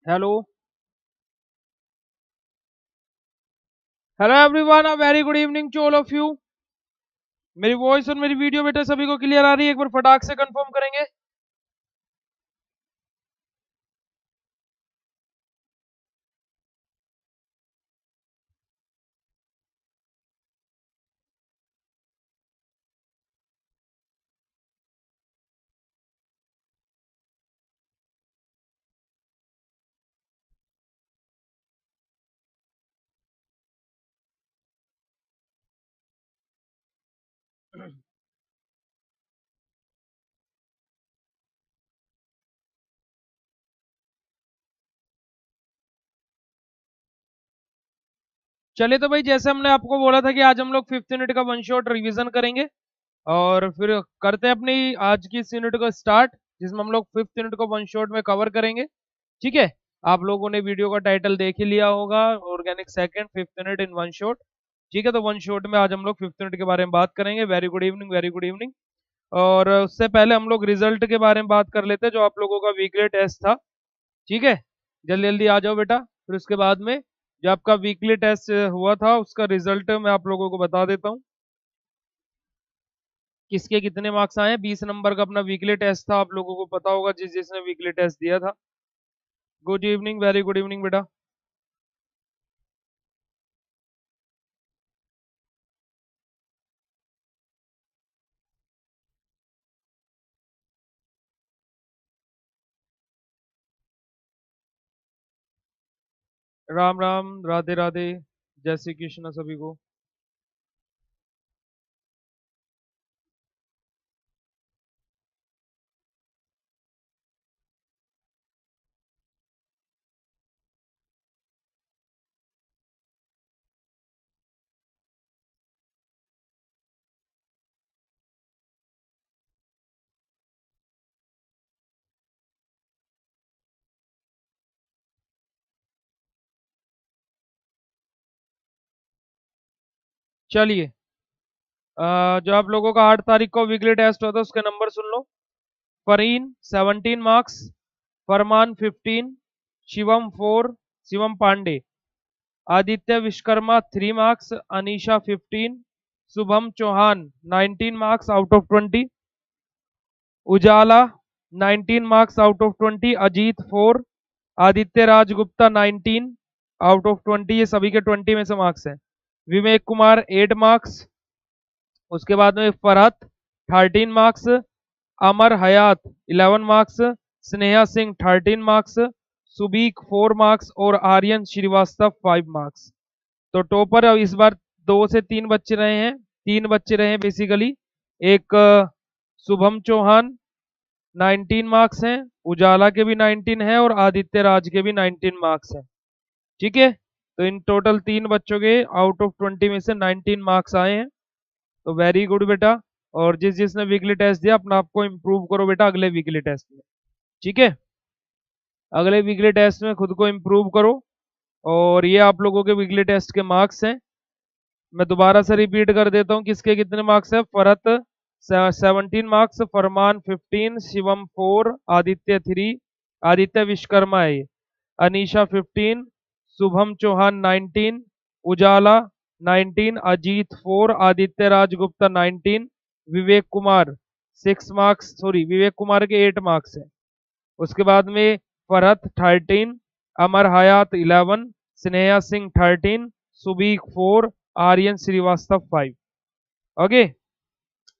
Hello hello everyone, a very good evening to all of you. मेरी voice और मेरी video बेटा सभी को क्लियर आ रही है? एक बार फटाक से कंफर्म करेंगे। चलिए तो भाई, जैसे हमने आपको बोला था कि आज हम लोग 5th यूनिट का वन शॉट रिवीजन करेंगे और फिर करते हैं अपनी आज की इस यूनिट को स्टार्ट, जिसमें हम लोग 5th यूनिट को वन शॉट में कवर करेंगे। ठीक है। आप लोगों ने वीडियो का टाइटल देख ही लिया होगा, organic second 5th unit in one shot. ठीक है, तो वन शॉट में आज हम लोग 5th यूनिट के बारे में बात करेंगे। Very good evening, very good evening. और उससे पहले हम लोग रिजल्ट के बारे में बात कर लेते हैं, जो आप लोगों का वीकली टेस्ट था। ठीक है, जल्दी जल्दी आ जाओ बेटा। फिर उसके बाद में जो आपका वीकली टेस्ट हुआ था उसका रिजल्ट मैं आप लोगों को बता देता हूँ, किसके कितने मार्क्स आए हैं। 20 नंबर का अपना वीकली टेस्ट था, आप लोगों को पता होगा जिस जिसने वीकली टेस्ट दिया था। Good evening, very good evening बेटा। राम राम, राधे राधे, जय श्री कृष्ण सभी को। चलिए, जो आप लोगों का 8 तारीख को वीकली टेस्ट हुआ था उसके नंबर सुन लो। Fareen 17 marks, Farman 15, Shivam 4, Shivam Pandey. Aditya Vishwakarma 3 marks, Anisha 15, Shubham Chauhan 19 marks out of 20, Ujala 19 marks out of 20, Ajit 4, Aditya Rajgupta 19 out of 20, ये सभी के 20 में से मार्क्स हैं। विवेक कुमार 8 मार्क्स, उसके बाद में Farhat 13 marks, Amar Hayat 11 marks, Sneha Singh 13 marks, Subeek 4 marks और आर्यन श्रीवास्तव 5 मार्क्स। तो टॉपर अब इस बार 2 से 3 बच्चे रहे हैं, 3 बच्चे रहे हैं बेसिकली। एक शुभम चौहान 19 मार्क्स हैं, उजाला के भी 19 है और आदित्य राज के भी 19 मार्क्स हैं। ठीक है, तो इन टोटल 3 बच्चों के आउट ऑफ 20 में से 19 मार्क्स आए हैं। तो वेरी गुड बेटा। और जिस जिसने वीकली टेस्ट दिया अपना आपको इम्प्रूव करो बेटा अगले वीकली टेस्ट में। ठीक है, अगले वीकली टेस्ट में खुद को इम्प्रूव करो। और ये आप लोगों के वीकली टेस्ट के मार्क्स हैं। मैं दोबारा से रिपीट कर देता हूँ किसके कितने मार्क्स है। फरहत 17 मार्क्स, फरमान 15, शिवम 4, आदित्य 3, आदित्य विश्वकर्मा है ये, अनीशा 15, शुभम चौहान 19, उजाला 19, अजीत 4, आदित्य राजगुप्ता 19, विवेक कुमार 6 मार्क्स, सॉरी विवेक कुमार के 8 मार्क्स है। उसके बाद में फरहत 13, अमर हयात 11, स्नेहा सिंह 13, सुबीक 4, आर्यन श्रीवास्तव 5। ओके,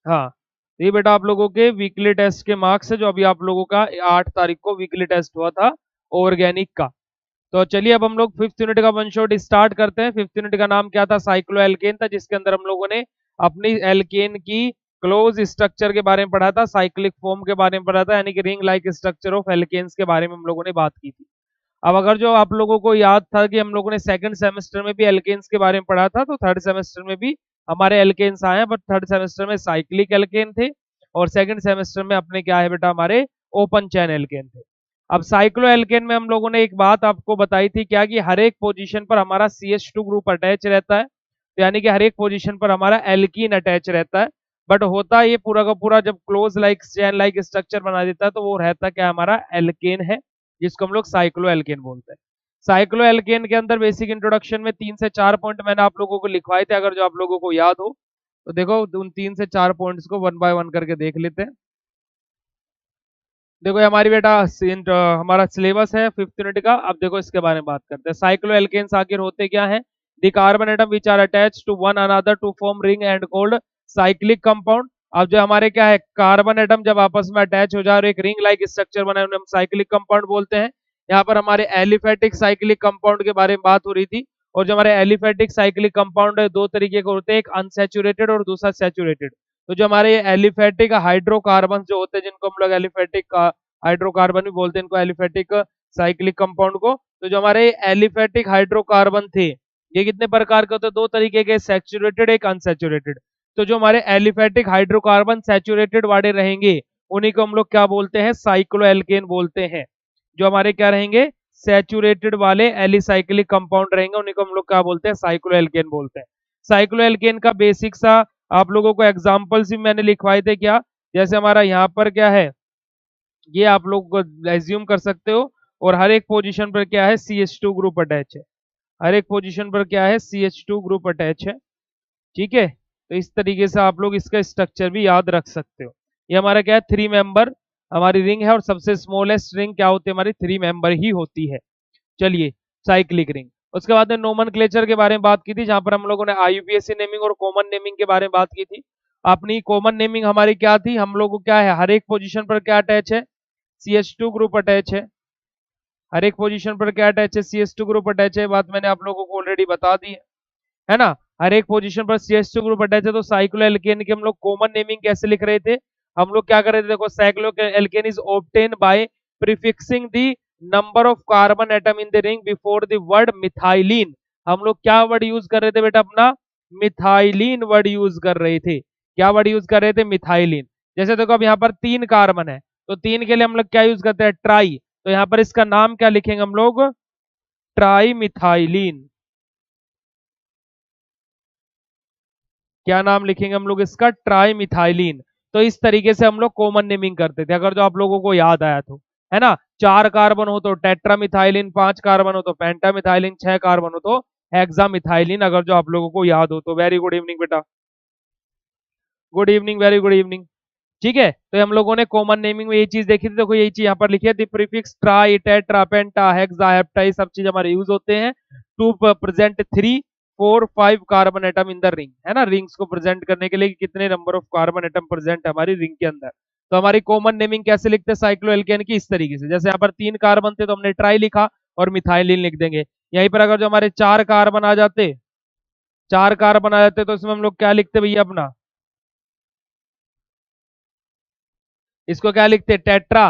हाँ, तो ये बेटा आप लोगों के वीकली टेस्ट के मार्क्स है, जो अभी आप लोगों का 8 तारीख को वीकली टेस्ट हुआ था ऑर्गेनिक का। तो चलिए अब हम लोग 5th यूनिट का वन शॉट स्टार्ट करते हैं। 5th यूनिट का नाम क्या था? साइक्लो एल्केन था, जिसके अंदर हम लोगों ने अपनी एल्केन की क्लोज स्ट्रक्चर के बारे में पढ़ा था, साइक्लिक फॉर्म के बारे में पढ़ा था, यानी कि ring like structure of alkanes के बारे में हम लोगों ने बात की थी। अब अगर जो आप लोगों को याद था कि हम लोगों ने सेकंड सेमेस्टर में भी एल्केन्स के बारे में पढ़ा था, तो थर्ड सेमेस्टर में भी हमारे एल्केन्स आए हैं, बट थर्ड सेमेस्टर में साइक्लिक एल्केन थे और सेकंड सेमेस्टर में अपने क्या है बेटा, हमारे ओपन चैन एल्केन थे। अब साइक्लो एल्केन में हम लोगों ने एक बात आपको बताई थी क्या, कि हर एक पोजीशन पर हमारा CH2 ग्रुप अटैच रहता है, तो यानी कि हर एक पोजीशन पर हमारा एल्कीन अटैच रहता है। बट होता ये पूरा का पूरा जब क्लोज लाइक चैन लाइक स्ट्रक्चर बना देता है तो वो रहता क्या, हमारा एल्केन है। जिसको हम लोग साइक्लोएल्केन बोलते हैं। साइक्लोएल्केन के अंदर बेसिक इंट्रोडक्शन में 3 से 4 पॉइंट मैंने आप लोगों को लिखवाए थे, अगर जो आप लोगों को याद हो तो देखो उन 3 से 4 पॉइंट्स को वन बाय वन करके देख लेते हैं। देखो ये हमारी बेटा हमारा सिलेबस है 5th यूनिट का। अब देखो इसके बारे में बात करते हैं। साइक्लोएल्केन्स आखिर होते क्या है? The carbon atom which are attached to one another to form ring and called cyclic compound. अब जो हमारे क्या है, कार्बन एटम जब आपस में अटैच हो जाए और एक रिंग लाइक स्ट्रक्चर बनाए उन्हें हम साइक्लिक कंपाउंड बोलते हैं। यहाँ पर हमारे एलिफेटिक साइक्लिक कंपाउंड के बारे में बात हो रही थी। और जो हमारे एलिफेटिक साइक्लिक कंपाउंड है दो तरीके के होते हैं, एक अनसैचुरेटेड और दूसरा सैचुरेटेड। तो जो हमारे एलिफेटिक हाइड्रोकार्बन जो होते हैं, जिनको हम लोग एलिफेटिक हाइड्रोकार्बन भी बोलते हैं, इनको एलिफेटिक साइक्लिक कंपाउंड को। तो जो हमारे एलिफेटिक हाइड्रोकार्बन थे ये कितने प्रकार के होते हैं? दो तरीके के, सैचुरेटेड एक अनसैचुरेटेड। तो जो हमारे एलिफेटिक हाइड्रोकार्बन सैचुरेटेड वाले रहेंगे उन्हीं को हम लोग क्या बोलते हैं? साइक्लोएल्केन बोलते हैं। जो हमारे क्या रहेंगे? सैचुरेटेड वाले एलिसाइक्लिक कंपाउंड रहेंगे उन्हीं को हम लोग क्या बोलते हैं? साइक्लोएल्केन बोलते हैं। साइक्लोएल्केन का बेसिक सा आप लोगों को एग्जांपल्स भी मैंने लिखवाए थे। क्या? जैसे हमारा यहाँ पर क्या है, ये आप लोग एज्यूम कर सकते हो। और हर एक पोजीशन पर क्या है? CH2 ग्रुप अटैच है। हर एक पोजीशन पर क्या है? CH2 ग्रुप अटैच है। ठीक है, तो इस तरीके से आप लोग इसका स्ट्रक्चर भी याद रख सकते हो। ये हमारा क्या है? 3 मेंबर हमारी रिंग है और सबसे स्मॉलेस्ट रिंग क्या होती है? हमारी 3 मेंबर ही होती है। चलिए, साइक्लिक रिंग। उसके बाद में नोमेनक्लेचर के बारे में बात की थी, जहां पर हम लोगों ने IUPAC नेमिंग और कॉमन नेमिंग के बारे में बात की थी। अपनी कॉमन नेमिंग हमारी क्या थी? हम लोग को क्या है, हर एक पोजीशन पर क्या अटैच है? CH2 ग्रुप अटैच है। हर एक पोजीशन पर क्या अटैच है? CH2 ग्रुप अटैच है। बात मैंने आप लोगों को ऑलरेडी बता दी है ना। हर एक पोजीशन पर CH2 ग्रुप अटैच है। तो साइक्लोएल्केन की हम लोग कॉमन नेमिंग कैसे लिख रहे थे? हम लोग क्या कर रहे थे? देखो, cycloalkane is obtain by prefixing the number of carbon atom in the ring before the word methylene. हम लोग क्या वर्ड यूज कर रहे थे बेटा? अपना मिथाइलिन वर्ड यूज कर रहे थे। क्या वर्ड यूज कर रहे थे? मिथाइलिन। जैसे देखो अब यहाँ पर 3 कार्बन है तो 3 के लिए हम लोग क्या यूज करते हैं? ट्राई। तो यहाँ पर इसका नाम क्या लिखेंगे हम लोग? Try methylene. क्या नाम लिखेंगे हम लोग इसका? Try methylene. तो इस तरीके से हम लोग कॉमन नेमिंग करते थे, अगर जो आप लोगों को याद आया तो, है ना। 4 कार्बन हो तो टेट्रा मिथाइलिन, 5 कार्बन हो तो पेंटा मिथाइलिन, 6 कार्बन हो तो हेक्सा मिथाइलिन, अगर जो आप लोगों को याद हो तो। वेरी गुड इवनिंग बेटा, good evening, very good evening. ठीक है, तो हम लोगों ने कॉमन नेमिंग में ये चीज देखी थी। देखो यही चीज यहाँ पर लिखी है, prefix tri, tetra, penta, hexa, hepta, ये सब चीज हमारे यूज होते हैं to present 3, 4, 5 carbon atom in the ring, है ना। रिंग्स को प्रेजेंट करने के लिए कि कितने number of carbon atom present है हमारी रिंग के अंदर। तो हमारी कॉमन नेमिंग कैसे लिखते हैं साइक्लोएल्केन की? इस तरीके से। जैसे यहाँ पर 3 कार्बन थे तो हमने ट्राई लिखा और मिथाइलिन लिख देंगे। यहीं पर अगर जो हमारे 4 कार्बन आ जाते, 4 कार्बन आ जाते तो इसमें हम लोग क्या लिखते भैया? अपना इसको क्या लिखते? टेट्रा।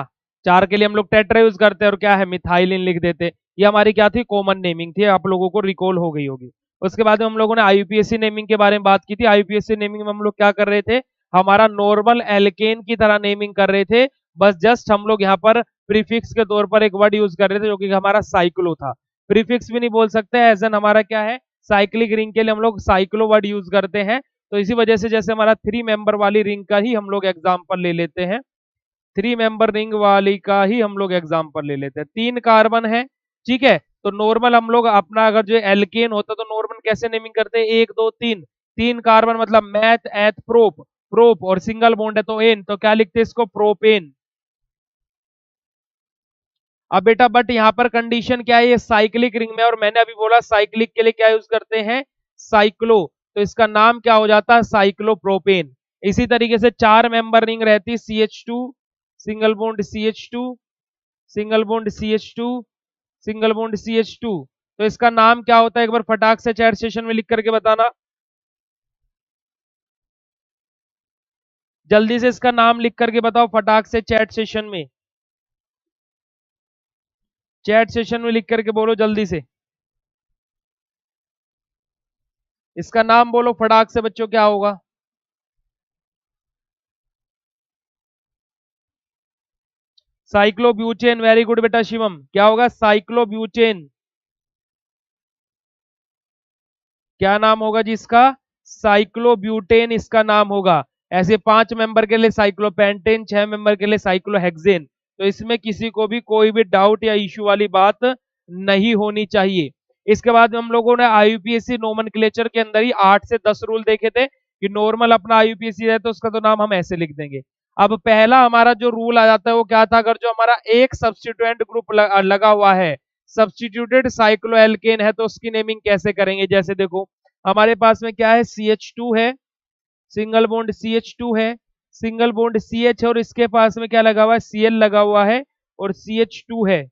4 के लिए हम लोग टेट्रा यूज करते हैं और क्या है? मिथाइलिन लिख देते। ये हमारी क्या थी? कॉमन नेमिंग थी, आप लोगों को रिकॉल हो गई होगी। उसके बाद हम लोगों ने IUPAC नेमिंग के बारे में बात की थी। IUPAC नेमिंग में हम लोग क्या कर रहे थे? हमारा नॉर्मल एल्केन की तरह नेमिंग कर रहे थे, बस जस्ट हम लोग यहाँ पर प्रीफिक्स के तौर पर एक वर्ड यूज कर रहे थे जो कि हमारा साइक्लो था। प्रीफिक्स भी नहीं बोल सकते, एज एन हमारा क्या है? साइक्लिक रिंग के लिए हम लोग साइक्लो वर्ड यूज करते हैं। तो इसी वजह से जैसे हमारा 3 मेंबर वाली रिंग का ही हम लोग एग्जाम्पल ले लेते हैं। 3 मेंबर रिंग वाली का ही हम लोग एग्जांपल ले लेते हैं। 3 कार्बन है, ठीक है। तो नॉर्मल हम लोग अपना अगर जो एल्केन होता तो नॉर्मल कैसे नेमिंग करते हैं? 1 2 3। 3 कार्बन मतलब मैथ, एथ, प्रोप। प्रोप और सिंगल बॉन्ड है तो एन, तो क्या लिखते हैं इसको? प्रोपेन। अब बेटा बट यहाँ पर कंडीशन क्या है? ये साइक्लिक रिंग में, और मैंने अभी बोला साइक्लिक के लिए क्या यूज करते हैं? साइक्लो। तो इसका नाम क्या हो जाता है? साइक्लोप्रोपेन। इसी तरीके से 4 मेंबर रिंग रहती है, CH2 single bond CH2, single bond CH2, single bond CH2। तो इसका नाम क्या होता है? एक बार फटाक से चैट सेशन में लिख करके बताना, जल्दी से इसका नाम लिख करके बताओ फटाक से चैट सेशन में। चैट सेशन में लिख करके बोलो जल्दी से, इसका नाम बोलो फटाक से बच्चों, क्या होगा? साइक्लोब्यूटेन। वेरी गुड बेटा शिवम, क्या होगा? साइक्लोब्यूटेन। क्या नाम होगा जी इसका? साइक्लोब्यूटेन इसका नाम होगा। ऐसे 5 मेंबर के लिए साइक्लोपेंटेन, 6 मेंबर के लिए साइक्लोहेक्सेन। तो इसमें किसी को भी कोई भी डाउट या इश्यू वाली बात नहीं होनी चाहिए। इसके बाद हम लोगों ने आईयूपीएसी नोमेनक्लेचर के अंदर ही 8 से 10 रूल देखे थे कि नॉर्मल अपना आईयूपीएसी है तो उसका तो नाम हम ऐसे लिख देंगे। अब पहला हमारा जो रूल आ जाता है वो क्या था, अगर जो हमारा एक सब्स्टिट्यूएंट ग्रुप लगा हुआ है, सब्स्टिट्यूटेड साइक्लोएल्केन है, तो उसकी नेमिंग कैसे करेंगे। जैसे देखो हमारे पास में क्या है, CH2 है, सिंगल बॉन्ड CH2 है, सिंगल बॉन्ड CH और इसके पास में क्या लगा हुआ है, Cl लगा हुआ है और CH2 है।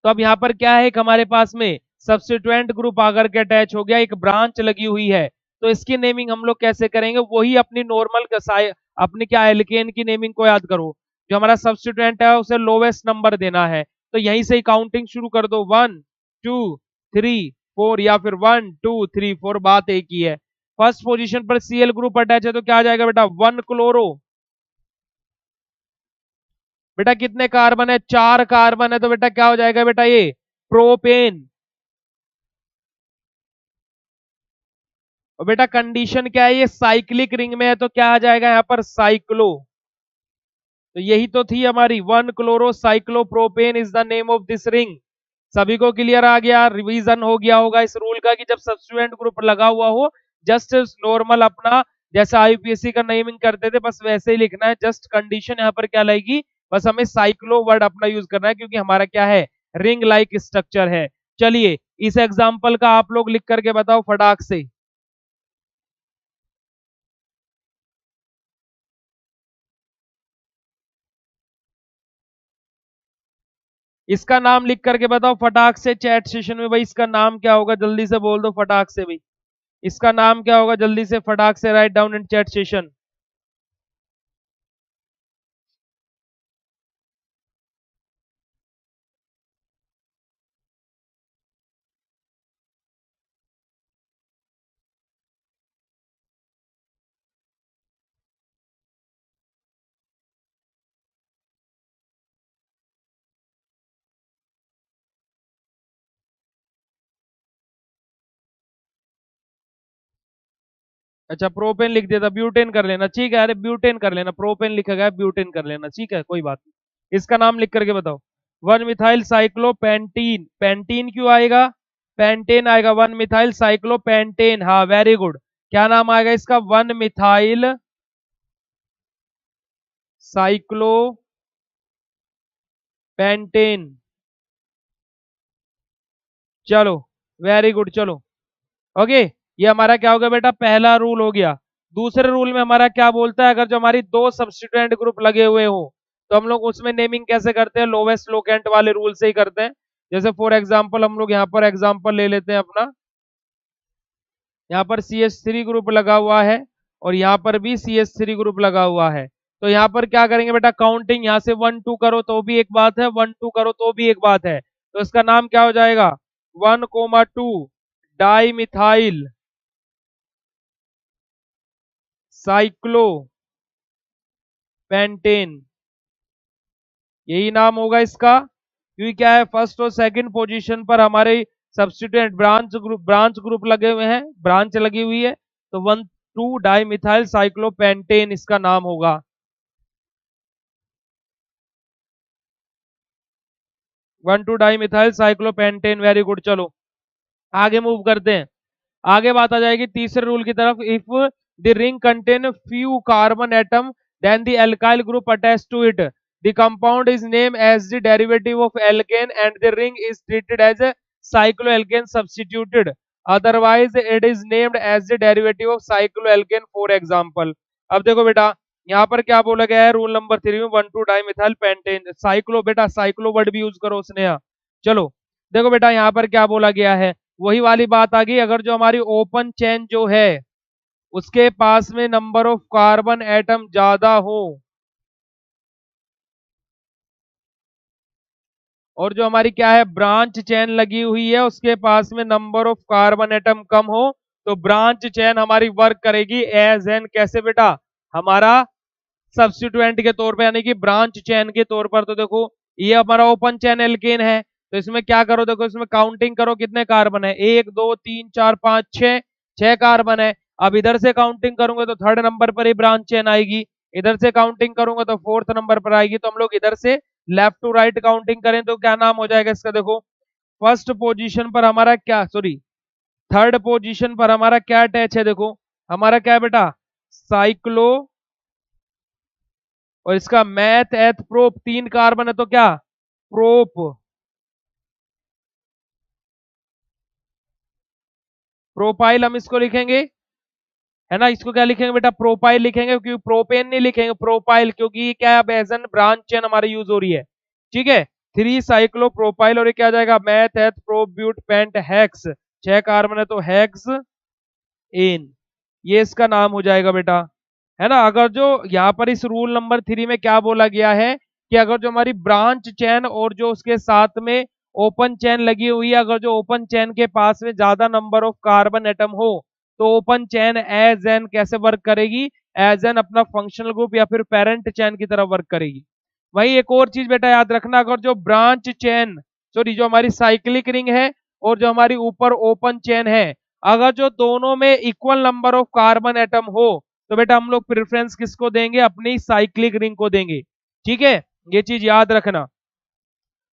तो अब यहाँ पर क्या है, एक हमारे पास में सब्स्टिट्यूएंट ग्रुप आकर के अटैच हो गया, एक ब्रांच लगी हुई है, तो इसकी नेमिंग हम लोग कैसे करेंगे, वही अपनी नॉर्मल अपनी क्या एल्केन की नेमिंग को याद करो। जो हमारा सब्स्टिट्यूएंट है उसे लोवेस्ट नंबर देना है, तो यहीं से ही काउंटिंग शुरू कर दो, 1 2 3 4 या फिर 1 2 3 4, बात एक ही है। फर्स्ट पोजीशन पर Cl ग्रुप अटैच है तो क्या आ जाएगा बेटा, 1 क्लोरो। बेटा कितने कार्बन है, 4 कार्बन है, तो बेटा क्या हो जाएगा बेटा, ये प्रोपेन। और बेटा कंडीशन क्या है, ये साइक्लिक रिंग में है तो क्या आ जाएगा यहाँ पर, साइक्लो। तो यही तो थी हमारी, 1 chloro cyclopropane is the name of this ring. सभी को क्लियर आ गया, रिवीजन हो गया होगा इस रूल का कि जब सब्स्टिट्यूएंट ग्रुप लगा हुआ हो, जस्ट नॉर्मल अपना जैसा आईयूपीएसी का नेमिंग करते थे बस वैसे ही लिखना है। जस्ट कंडीशन यहाँ पर क्या लगेगी, बस हमें साइक्लो वर्ड अपना यूज करना है क्योंकि हमारा क्या है, रिंग लाइक स्ट्रक्चर है। चलिए इस एग्जाम्पल का आप लोग लिख करके बताओ फटाक से। इसका नाम लिख करके बताओ फटाक से चैट सेशन में, भाई इसका नाम क्या होगा, जल्दी से बोल दो फटाक से भाई, इसका नाम क्या होगा, जल्दी से फटाक से write down in chat session. अच्छा प्रोपेन लिख दिया था, ब्यूटेन कर लेना, ठीक है, अरे ब्यूटेन कर लेना, प्रोपेन लिखा गया ब्यूटेन कर लेना, ठीक है कोई बात नहीं। इसका नाम लिख करके बताओ, 1 मिथाइल साइक्लोपेंटीन, पेंटीन क्यों आएगा, पेंटेन आएगा, 1 मिथाइल साइक्लोपेंटेन, हाँ वेरी गुड। क्या नाम आएगा इसका, 1 मिथाइल साइक्लोपेंटेन। चलो वेरी गुड, चलो ओके। ये हमारा क्या हो गया बेटा, पहला रूल हो गया। दूसरे रूल में हमारा क्या बोलता है, अगर जो हमारी दो सब्स्टिट्यूएंट ग्रुप लगे हुए हो तो हम लोग उसमें नेमिंग कैसे करते हैं, लोवेस्ट लोकेंट वाले रूल से ही करते हैं। जैसे फॉर एग्जांपल हम लोग यहाँ पर एग्जांपल ले लेते हैं अपना, यहाँ पर CH3 ग्रुप लगा हुआ है और यहाँ पर भी CH3 ग्रुप लगा हुआ है। तो यहाँ पर क्या करेंगे बेटा, काउंटिंग यहाँ से 1 2 करो तो भी एक बात है, 1 2 करो तो भी एक बात है, तो इसका नाम क्या हो जाएगा, 1,2 डाई मिथाइल साइक्लो पेंटेन, यही नाम होगा इसका। क्योंकि क्या है, फर्स्ट और सेकंड पोजीशन पर हमारे सब्स्टिट्यूएंट ब्रांच ग्रुप लगे हुए हैं, ब्रांच लगी हुई है, तो 1,2 डाई मिथाइल साइक्लोपेंटेन इसका नाम होगा। 1,2 di methyl cyclopentane, very good. चलो आगे मूव करते हैं, आगे बात आ जाएगी तीसरे रूल की तरफ। If the ring contain few carbon atom then the alkyl group attach to it, the compound is name as the derivative of alkane and the ring is treated as a cycloalkane substituted, otherwise it is named as the derivative of cycloalkane for example. अब देखो बेटा यहाँ पर क्या बोला गया है rule number 3 में, 1,2 डाई मिथाइल पेंटेन साइक्लो, बेटा साइक्लो वर्ड भी यूज करो उसने। चलो देखो बेटा यहाँ पर क्या बोला गया है, वही वाली बात आ गई, अगर जो हमारी ओपन चेन जो है उसके पास में नंबर ऑफ कार्बन एटम ज्यादा हो और जो हमारी क्या है ब्रांच चेन लगी हुई है उसके पास में नंबर ऑफ कार्बन एटम कम हो, तो ब्रांच चेन हमारी वर्क करेगी एज एन, कैसे बेटा, हमारा सब्स्टिट्यूएंट के तौर पे, यानी कि ब्रांच चेन के तौर पर। तो देखो ये हमारा ओपन चेन एल्केन है, तो इसमें क्या करो, देखो इसमें काउंटिंग करो कितने कार्बन है, 1 2 3 4 5 6, 6 कार्बन है। अब इधर से काउंटिंग करूंगा तो थर्ड नंबर पर ही ब्रांच चेन आएगी, इधर से काउंटिंग करूंगा तो फोर्थ नंबर पर आएगी, तो हम लोग इधर से लेफ्ट टू राइट काउंटिंग करें तो क्या नाम हो जाएगा इसका? देखो फर्स्ट पोजीशन पर हमारा क्या, सॉरी थर्ड पोजीशन पर हमारा क्या अटैच है? देखो हमारा क्या है बेटा? साइक्लो, और इसका मैथ एथ प्रोप, 3 कार्बन है तो क्या? प्रोप, प्रोपाइल हम इसको लिखेंगे, है ना। इसको क्या लिखेंगे बेटा? प्रोपाइल लिखेंगे, क्योंकि प्रोपेन नहीं लिखेंगे, प्रोपाइल, क्योंकि ये क्या है? अब एज एन ब्रांच चेन हमारी यूज हो रही है। ठीक है, 3 साइक्लो प्रोपाइल, और ये क्या आ जाएगा? Meth eth prop but pent hex, 6 carbon है तो हेक्स एन, ये इसका नाम हो जाएगा बेटा, है ना। अगर जो यहाँ पर इस रूल नंबर 3 में क्या बोला गया है कि अगर जो हमारी ब्रांच चेन और जो उसके साथ में ओपन चेन लगी हुई है, अगर जो ओपन चेन के पास में ज्यादा नंबर ऑफ कार्बन एटम हो तो ओपन चेन एज एन कैसे वर्क करेगी? एज एन अपना फंक्शनल ग्रुप या फिर पेरेंट चेन की तरह वर्क करेगी। वही एक और चीज बेटा याद रखना, अगर जो ब्रांच चेन, सॉरी जो हमारी साइक्लिक रिंग है और जो हमारी ऊपर ओपन चेन है, अगर जो दोनों में equal number of carbon atom हो तो बेटा हम लोग प्रेफरेंस किसको देंगे? अपनी साइक्लिक रिंग को देंगे। ठीक है, ये चीज याद रखना।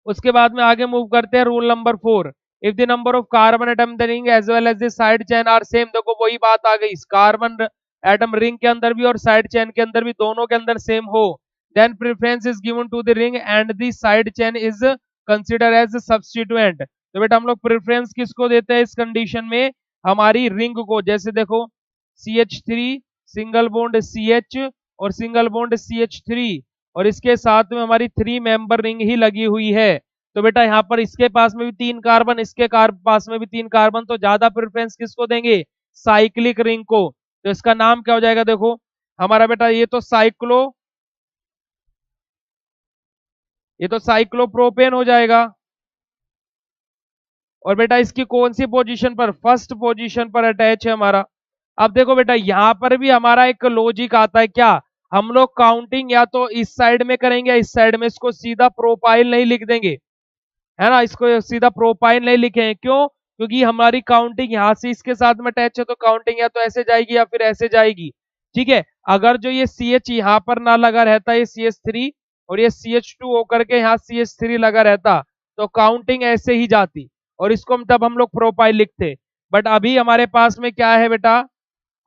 उसके बाद में आगे मूव करते हैं rule number 4। If the number of carbon atom the ring as well as the side chain are same, देखो वही बात आ गई, कार्बन एटम रिंग के अंदर भी और साइड चेन के अंदर भी, दोनों के अंदर सेम हो, then preference is given to the ring and the side chain is consider as substituent. तो बेटा हम लोग प्रेफरेंस किसको देते हैं इस कंडीशन में? हमारी रिंग को। जैसे देखो CH3 सिंगल बॉन्ड CH और सिंगल बॉन्ड CH3, और इसके साथ में हमारी 3 मेंबर रिंग ही लगी हुई है, तो बेटा यहाँ पर इसके पास में भी 3 कार्बन, इसके पास में भी 3 कार्बन, तो ज्यादा प्रेफरेंस किसको देंगे? साइक्लिक रिंग को। तो इसका नाम क्या हो जाएगा? देखो हमारा बेटा ये तो साइक्लोप्रोपेन हो जाएगा। और बेटा इसकी कौन सी पोजीशन पर? फर्स्ट पोजीशन पर अटैच है हमारा। अब देखो बेटा यहां पर भी हमारा एक लॉजिक आता है, क्या? हम लोग काउंटिंग या तो इस साइड में करेंगे या इस साइड में, इसको सीधा प्रोपाइल नहीं लिख देंगे, है ना। इसको सीधा प्रोपाइल नहीं लिखे, क्यों? क्योंकि हमारी काउंटिंग यहां से इसके साथ में अटैच है, तो काउंटिंग या तो ऐसे जाएगी या फिर ऐसे जाएगी। ठीक है, अगर जो ये CH यहाँ पर ना लगा रहता, ये CH3 और ये CH2 होकर के यहाँ CH3 लगा रहता, तो काउंटिंग ऐसे ही जाती और इसको हम लोग प्रोपाइल लिखते। बट अभी हमारे पास में क्या है बेटा?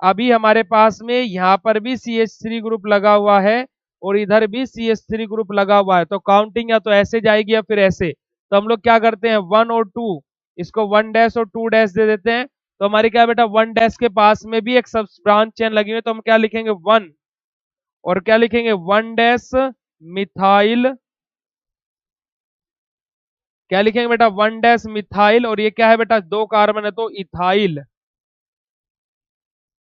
अभी हमारे पास में यहाँ पर भी CH3 ग्रुप लगा हुआ है और इधर भी CH3 ग्रुप लगा हुआ है, तो काउंटिंग या तो ऐसे जाएगी या फिर ऐसे। तो हम लोग क्या करते हैं? 1 और 2, इसको 1 डैश और 2 डैश दे देते हैं। तो हमारी क्या बेटा? 1 डैश के पास में भी एक सब ब्रांच चेन लगी हुई है, तो हम क्या लिखेंगे? 1, और क्या लिखेंगे? 1 डैश मिथाइल, क्या लिखेंगे बेटा? 1 डैश मिथाइल, और ये क्या है बेटा? 2 कार्बन है तो इथाइल,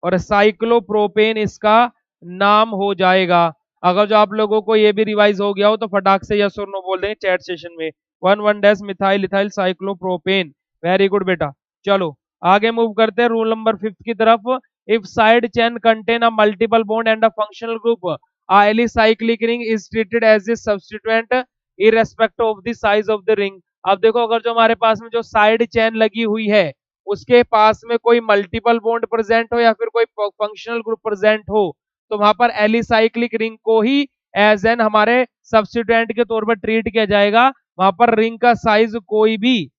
और साइक्लोप्रोपेन इसका नाम हो जाएगा। अगर जो आप लोगों को ये भी रिवाइज हो गया हो तो फटाक से यस और नो बोल देंगे चैट सेशन में। 1 dash methyl ethyl cyclopropane, very good बेटा। चलो आगे मूव करते हैं रूल नंबर 5 की तरफ। If side chain contain a multiple bond and a functional group, a alicyclic ring is treated as a substituent irrespective of the size of the ring। अब देखो अगर जो हमारे पास में जो साइड चेन लगी हुई है उसके पास में कोई मल्टीपल बॉन्ड प्रेजेंट हो या फिर कोई फंक्शनल ग्रुप प्रेजेंट हो, तो वहां पर एलिसाइक्लिक रिंग को ही एज एन हमारे सब्स्टिट्यूएंट के तौर पर ट्रीट किया जाएगा। वहां पर रिंग का साइज कोई भी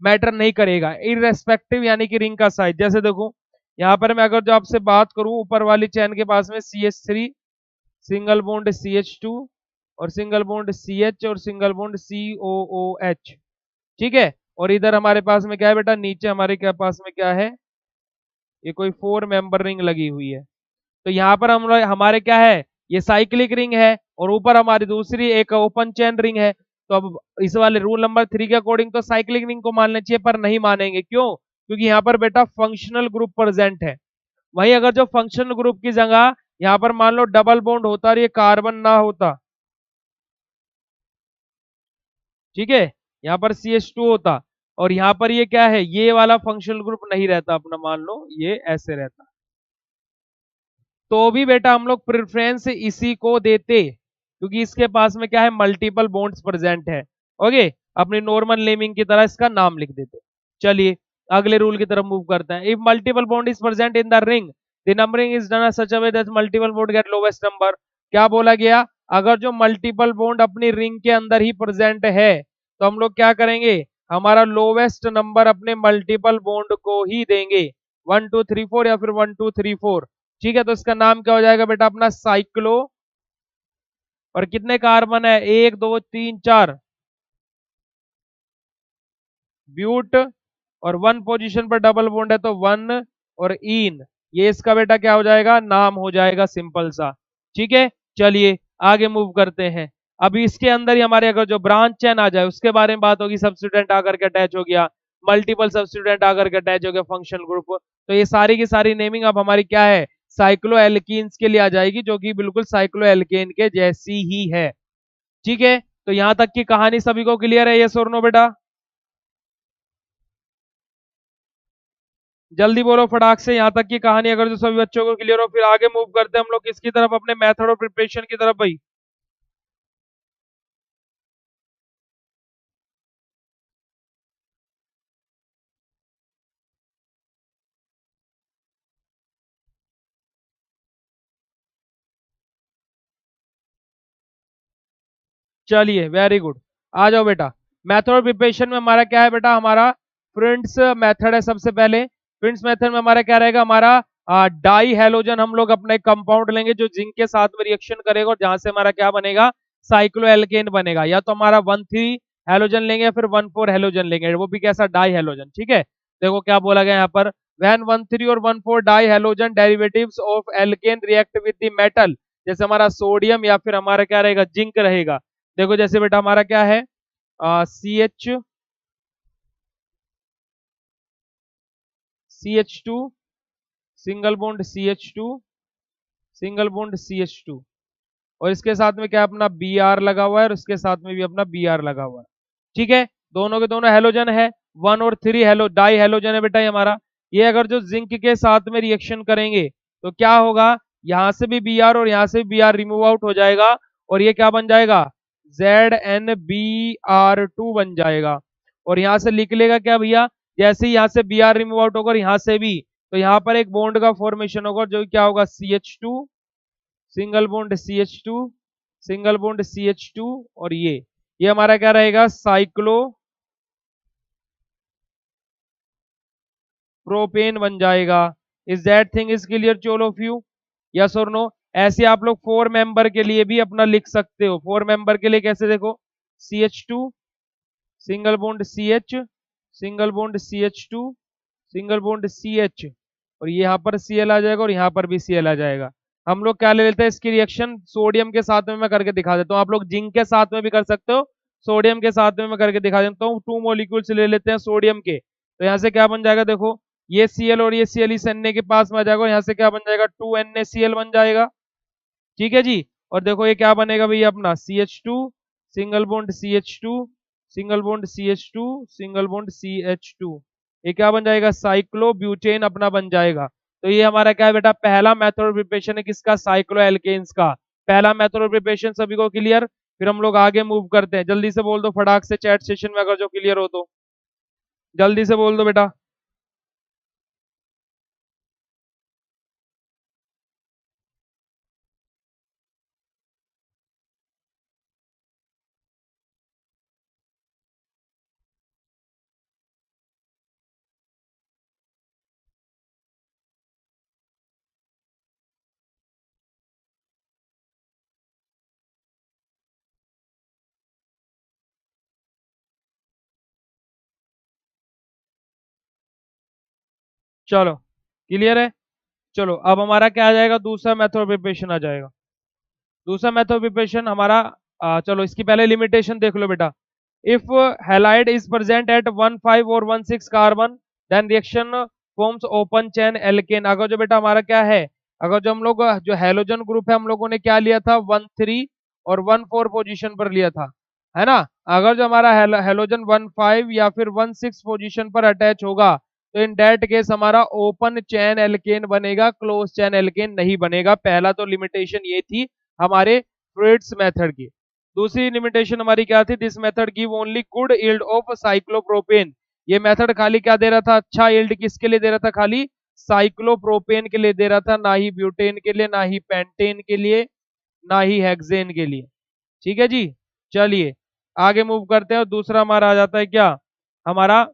मैटर नहीं करेगा, इररेस्पेक्टिव यानी कि रिंग का साइज। जैसे देखो यहाँ पर मैं अगर जो आपसे बात करूं, ऊपर वाली चेन के पास में CH3 सिंगल बॉन्ड CH2 और सिंगल बॉन्ड CH और सिंगल बॉन्ड COOH, ठीक है। और इधर हमारे पास में क्या है बेटा? नीचे हमारे क्या पास में क्या है? ये कोई 4 मेंबर रिंग लगी हुई है। तो यहाँ पर हम हमारे क्या है? ये साइक्लिक रिंग है और ऊपर हमारी दूसरी एक ओपन चेन रिंग है। तो अब इस वाले रूल नंबर 3 के अकॉर्डिंग तो साइक्लिक रिंग को मानना चाहिए, पर नहीं मानेंगे, क्यों? क्योंकि यहाँ पर बेटा फंक्शनल ग्रुप प्रेजेंट है। वहीं अगर जो फंक्शनल ग्रुप की जगह यहाँ पर मान लो डबल बॉन्ड होता और ये कार्बन ना होता, ठीक है, यहाँ पर CH2 होता और यहाँ पर ये क्या है? ये वाला फंक्शनल ग्रुप नहीं रहता अपना, मान लो ये ऐसे रहता, तो भी बेटा हम लोग प्रेफरेंस इसी को देते, क्योंकि इसके पास में क्या है? मल्टीपल बॉन्ड्स प्रेजेंट है। ओके, अपनी नॉर्मल नेमिंग की तरह इसका नाम लिख देते। चलिए अगले रूल की तरफ मूव करते हैं। If multiple bond is present in the ring, the numbering is done such a way that multiple bond get lowest number. क्या बोला गया? अगर जो मल्टीपल बॉन्ड अपनी रिंग के अंदर ही प्रेजेंट है तो हम लोग क्या करेंगे, हमारा लोवेस्ट नंबर अपने मल्टीपल बॉन्ड को ही देंगे, 1 2 3 4 या फिर 1 2 3 4। ठीक है, तो इसका नाम क्या हो जाएगा बेटा अपना साइक्लो। और कितने कार्बन है, 1 2 3 4 ब्यूट, और 1 पोजीशन पर डबल बॉन्ड है तो 1 और इन, ये इसका बेटा क्या हो जाएगा, नाम हो जाएगा, सिंपल सा। ठीक है, चलिए आगे मूव करते हैं। अभी इसके अंदर ही हमारे अगर जो ब्रांच चेन आ जाए उसके बारे में बात होगी, सब्स्टिट्यूएंट आकर के अटैच हो गया, मल्टीपल सब्स्टिट्यूएंट आकर के अटैच हो गया फंक्शनल ग्रुप, तो ये सारी की सारी नेमिंग अब हमारी क्या है, साइक्लो एल्कीन्स के लिए आ जाएगी, जो कि बिल्कुल साइक्लो एल्केन के जैसी ही है। ठीक है, तो यहां तक की कहानी सभी को क्लियर है, ये और नो बेटा? जल्दी बोलो फटाक से, यहाँ तक की कहानी अगर जो सभी बच्चों को क्लियर हो, फिर आगे मूव करते हैं हम लोग किसकी तरफ, अपने मेथड ऑफ प्रिपरेशन की तरफ भाई। चलिए वेरी गुड, आ जाओ बेटा। मेथड ऑफ प्रिपरेशन में हमारा क्या है बेटा, हमारा फ्रेंड्स मेथड है सबसे पहले। फ्रेंड्स मेथड में हमारा क्या रहेगा, हमारा डाई हेलोजन हम लोग अपना एक कंपाउंड लेंगे जो जिंक के साथ में रिएक्शन करेगा, और जहां से हमारा क्या बनेगा, साइक्लोएल्केन बनेगा। या तो हमारा 1 3 हेलोजन लेंगे या फिर 1 4 हेलोजन लेंगे, वो भी कैसा, डाई हेलोजन। ठीक है, देखो क्या बोला गया यहाँ पर, व्हेन 1 3 और 1 4 die halogen derivatives of alkene react with the metal, जैसे हमारा सोडियम या फिर हमारा क्या रहेगा, जिंक रहेगा। देखो जैसे बेटा हमारा क्या है, CH2 single bond CH2 single bond CH2, और इसके साथ में क्या अपना Br लगा हुआ है, और इसके साथ में भी अपना Br लगा हुआ है। ठीक है, दोनों के दोनों हेलोजन है, 1 और 3 हेलो डाई हेलोजन है बेटा ये हमारा। ये अगर जो जिंक के साथ में रिएक्शन करेंगे तो क्या होगा, यहां से भी Br और यहां से भी Br रिमूव आउट हो जाएगा, और ये क्या बन जाएगा, ZnBr2 बन जाएगा। और यहां से लिख लेगा क्या भैया, जैसे ही यहाँ से Br रिमूव आउट होगा यहाँ से भी, तो यहाँ पर एक बॉन्ड का फॉर्मेशन होगा, जो क्या होगा, CH2 single bond CH2 single bond CH2, और ये हमारा क्या रहेगा, साइक्लो प्रोपेन बन जाएगा। Is that thing is clear to all of you, yes और नो? ऐसे आप लोग 4 मेंबर के लिए भी अपना लिख सकते हो। 4 मेंबर के लिए कैसे, देखो, CH2 single bond CH single bond CH2 single bond CH, और यहाँ पर Cl आ जाएगा और यहाँ पर भी Cl आ जाएगा। हम लोग क्या ले लेते हैं, इसकी रिएक्शन सोडियम के साथ में मैं करके दिखा देता हूँ, आप लोग जिंक के साथ में भी कर सकते हो, सोडियम के साथ में मैं करके दिखा देता हूँ। 2 मॉलिक्यूल्स ले लेते हैं सोडियम के, तो यहाँ से क्या बन जाएगा, देखो ये Cl और ये Cl इस Na के पास में आ जाएगा, यहाँ से क्या बन जाएगा, 2NaCl बन जाएगा। ठीक है जी, और देखो ये क्या बनेगा भैया अपना, CH2 single bond CH2 single bond CH2 single bond CH2, ये क्या बन जाएगा, साइक्लोब्यूटेन अपना बन जाएगा। तो ये हमारा क्या है बेटा, पहला मेथड ऑफ प्रिपरेशन है किसका, साइक्लो एल्केन्स का। पहला मेथड ऑफ प्रिपरेशन सभी को क्लियर? फिर हम लोग आगे मूव करते हैं, जल्दी से बोल दो फटाक से चैट सेशन में अगर जो क्लियर हो तो जल्दी से बोल दो बेटा। चलो क्लियर है, चलो अब हमारा क्या आ जाएगा, दूसरा मेथड ऑफ प्रिपरेशन आ जाएगा। दूसरा मेथड प्रिपरेशन हमारा, चलो इसकी पहले लिमिटेशन देख लो बेटा। If halide is present at 1 5 और 1 6 carbon, then reaction forms open chain alkane. अगर जो बेटा हमारा क्या है, अगर जो हम लोग जो हेलोजन ग्रुप है हम लोगों ने क्या लिया था, 1 3 और 1 4 पोजीशन पर लिया था, है ना। अगर जो हमारा हेलोजन 1 5 या फिर 1 6 पोजीशन पर अटैच होगा, तो इन डेट केस हमारा ओपन चेन एल्केन बनेगा, क्लोज चेन एल्केन नहीं बनेगा। पहला तो लिमिटेशन ये थी हमारे फ्रेड्स मेथड की। दूसरी लिमिटेशन हमारी क्या थी, this method give only good yield of cyclopropane. ये मेथड खाली क्या दे रहा था, अच्छा यील्ड किसके लिए दे रहा था, खाली साइक्लोप्रोपेन के लिए दे रहा था, ना ही ब्यूटेन के लिए, ना ही पेंटेन के लिए, ना ही हेक्सेन के लिए। ठीक है जी। चलिए आगे मूव करते हैं और दूसरा हमारा आ जाता है क्या, हमारा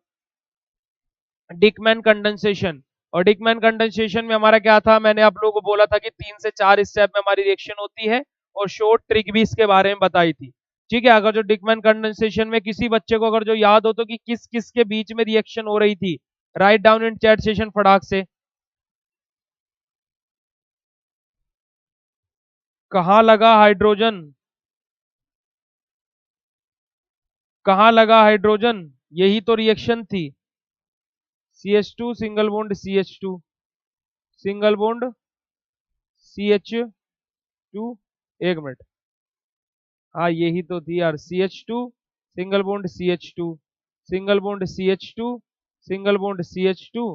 डिकमैन कंडेंसेशन। और डिकमैन कंडेंसेशन में हमारा क्या था, मैंने आप लोगों को बोला था कि 3 से 4 स्टेप में हमारी रिएक्शन होती है और शॉर्ट ट्रिक भी इसके बारे में बताई थी। ठीक है, अगर जो डिकमैन कंडेंसेशन में किसी बच्चे को अगर जो याद हो तो कि किस किस के बीच में रिएक्शन हो रही थी, write down in chat session फटाक से। कहाँ लगा हाइड्रोजन, कहाँ लगा हाइड्रोजन, यही तो रिएक्शन थी। CH2 single bond CH2, single bond CH2, एक मिनट, हाँ यही तो थी यार, CH2 single bond CH2, single bond CH2, single bond CH2,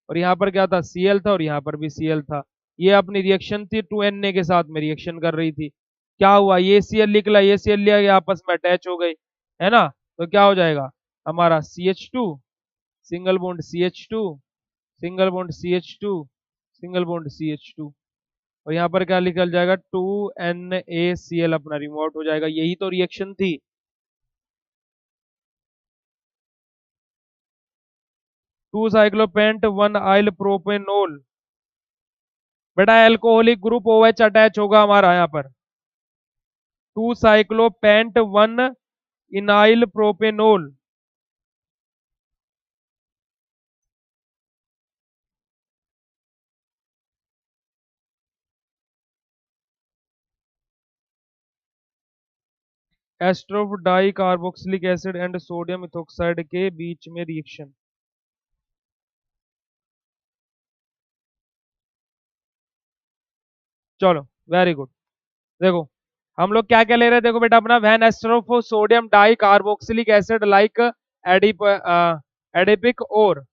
और यहाँ पर क्या था, Cl था, और यहाँ पर भी Cl था। ये अपनी रिएक्शन थी 2Na के साथ में रिएक्शन कर रही थी। क्या हुआ, ये Cl निकला, ये Cl लिया गया, आपस में अटैच हो गई, है ना। तो क्या हो जाएगा हमारा CH2 single bond CH2, single bond CH2, single bond CH2, और यहाँ पर क्या निकल जाएगा 2NaCl अपना रिमूव आउट हो जाएगा। यही तो रिएक्शन थी। 2 साइक्लोपेंट 1 आइल प्रोपेनोल, बेटा एल्कोहलिक ग्रुप OH अटैच होगा हमारा यहाँ पर। 2 cyclopent 1 enyl propanol, ester of di carboxylic acid and sodium ethoxide के बीच में रिएक्शन। चलो वेरी गुड। देखो हम लोग क्या क्या ले रहे हैं, देखो बेटा अपना one ester of sodium di carboxylic acid like adipic और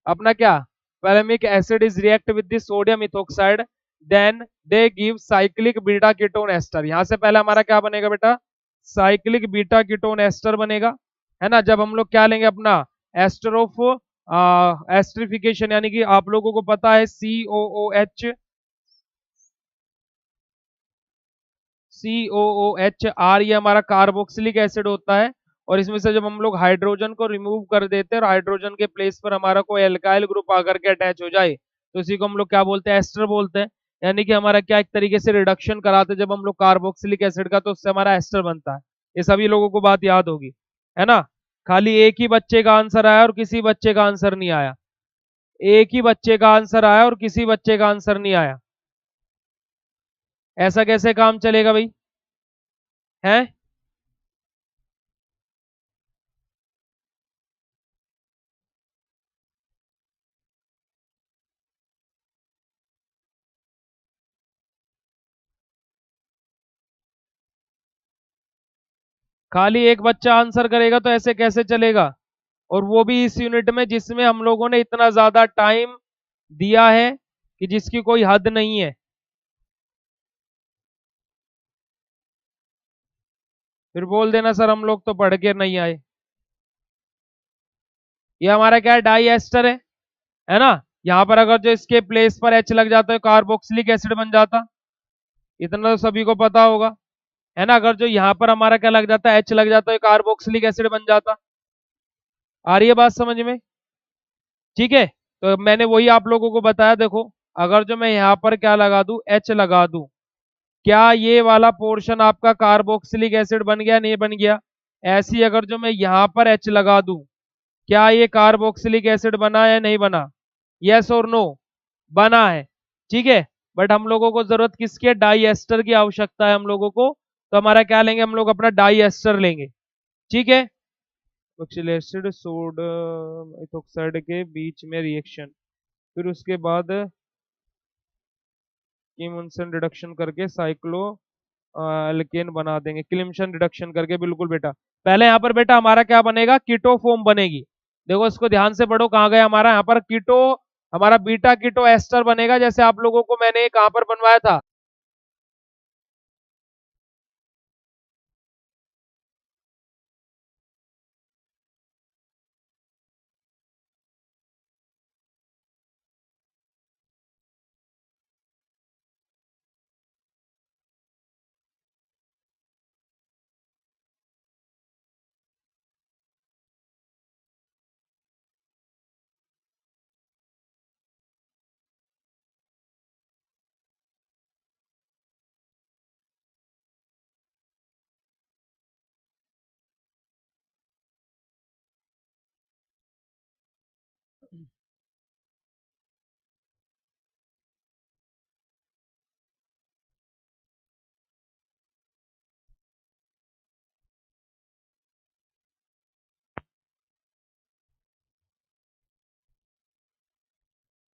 अपना क्या pimelic acid is react with the sodium ethoxide, then they give cyclic beta ketone ester. यहां से पहले हमारा क्या बनेगा बेटा, साइक्लिक बीटा कीटोन एस्टर बनेगा, है ना। जब हम लोग क्या लेंगे अपना एस्टर ऑफ एस्ट्रिफिकेशन, यानी कि आप लोगों को पता है COOH, COOHR, ये हमारा कार्बोक्सिलिक एसिड होता है। और इसमें से जब हम लोग हाइड्रोजन को रिमूव कर देते हैं और हाइड्रोजन के प्लेस पर हमारा कोई एल्काइल ग्रुप आकर के अटैच हो जाए, तो इसी को हम लोग क्या बोलते हैं, एस्टर बोलते हैं। यानी कि हमारा क्या एक तरीके से रिडक्शन कराते हैं जब हम लोग कार्बोक्सिलिक एसिड का, तो उससे हमारा एस्टर बनता है। ये सभी लोगों को बात याद होगी, है ना। खाली एक ही बच्चे का आंसर आया और किसी बच्चे का आंसर नहीं आया, एक ही बच्चे का आंसर आया और किसी बच्चे का आंसर नहीं आया। ऐसा कैसे काम चलेगा भाई, है। खाली एक बच्चा आंसर करेगा तो ऐसे कैसे चलेगा, और वो भी इस यूनिट में जिसमें हम लोगों ने इतना ज्यादा टाइम दिया है कि जिसकी कोई हद नहीं है। फिर बोल देना सर हम लोग तो पढ़ के नहीं आए। ये हमारा क्या है, डाई एस्टर है ना। यहाँ पर अगर जो इसके प्लेस पर H लग जाता है कार्बोक्सिलिक एसिड बन जाता, इतना तो सभी को पता होगा, है ना। अगर जो यहाँ पर हमारा क्या लग जाता है, H लग जाता है कार्बोक्सिलिक एसिड बन जाता। आ रही है बात समझ में, ठीक है। तो मैंने वही आप लोगों को बताया, देखो अगर जो मैं यहाँ पर क्या लगा दूं, H लगा दूं, क्या ये वाला पोर्शन आपका कार्बोक्सिलिक एसिड बन गया, नहीं बन गया। ऐसी अगर जो मैं यहाँ पर H लगा दूं, क्या ये कार्बोक्सिलिक एसिड बना या नहीं बना, यस और नो, बना है। ठीक है, बट हम लोगों को जरूरत किसकी है, डाई एस्टर की आवश्यकता है हम लोगों को। तो हमारा क्या लेंगे, हम लोग अपना डाई एस्टर लेंगे। ठीक है, कार्बोक्सिलिक एसिड सोडियम इथोक्साइड के बीच में रिएक्शन, फिर उसके बाद किमोन्सन रिडक्शन करके साइक्लो एल्केन बना देंगे, क्लिम्सन रिडक्शन करके, बिल्कुल बेटा। पहले यहाँ पर बेटा हमारा क्या बनेगा, कीटो फोम बनेगी। देखो इसको ध्यान से पढ़ो, कहाँ गया हमारा, यहाँ पर कीटो, हमारा बीटा कीटो एस्टर बनेगा, जैसे आप लोगों को मैंने कहाँ पर बनवाया था,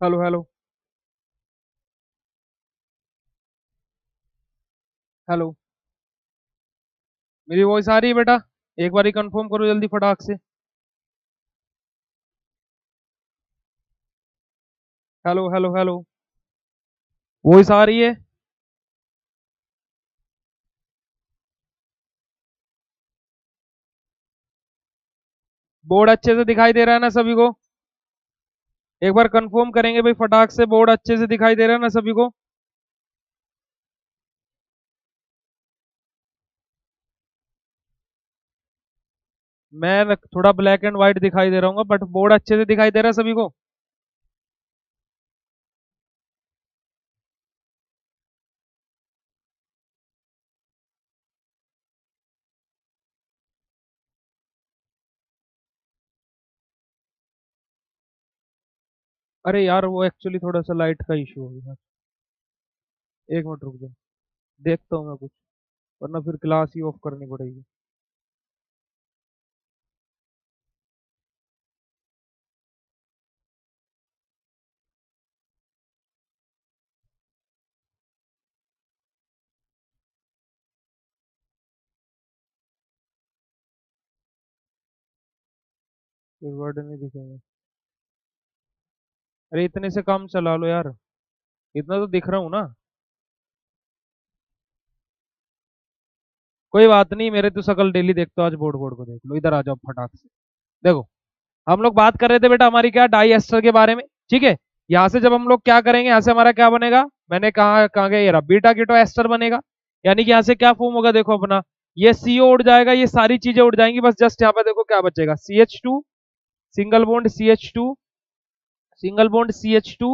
हेलो हेलो हेलो, मेरी वॉइस आ रही है बेटा? एक बार ही कंफर्म करो जल्दी फटाक से। हेलो हेलो हेलो, वॉइस आ रही है? बोर्ड अच्छे से दिखाई दे रहा है ना सभी को? एक बार कंफर्म करेंगे भाई फटाक से, बोर्ड अच्छे से दिखाई दे रहा है ना सभी को? मैं थोड़ा ब्लैक एंड व्हाइट दिखाई दे रहा हूँ बट बोर्ड अच्छे से दिखाई दे रहा है सभी को? अरे यार वो एक्चुअली थोड़ा सा लाइट का इशू हो गया। एक मिनट रुक जाओ, देखता हूँ मैं कुछ, वरना फिर क्लास ही ऑफ करनी पड़ेगी। फिर वर्ड नहीं दिखेंगे। अरे इतने से काम चला लो यार, इतना तो दिख रहा हूँ ना। कोई बात नहीं, मेरे तो शकल डेली देखते हो, आज बोर्ड बोर्ड को देख लो, इधर आ जाओ फटाक से। देखो, हम लोग बात कर रहे थे बेटा हमारी क्या, डाई एस्टर के बारे में, ठीक है? यहाँ से जब हम लोग क्या करेंगे, यहाँ से हमारा क्या बनेगा, मैंने कहा कहा गया, ये रहा बीटा कीटो एस्टर बनेगा। यानी कि यहाँ से क्या फॉर्म होगा, देखो अपना, ये सीओ उड़ जाएगा, ये सारी चीजें उड़ जाएंगी, बस जस्ट यहाँ पे देखो क्या बचेगा, CH2, single bond CH2, single bond CH2,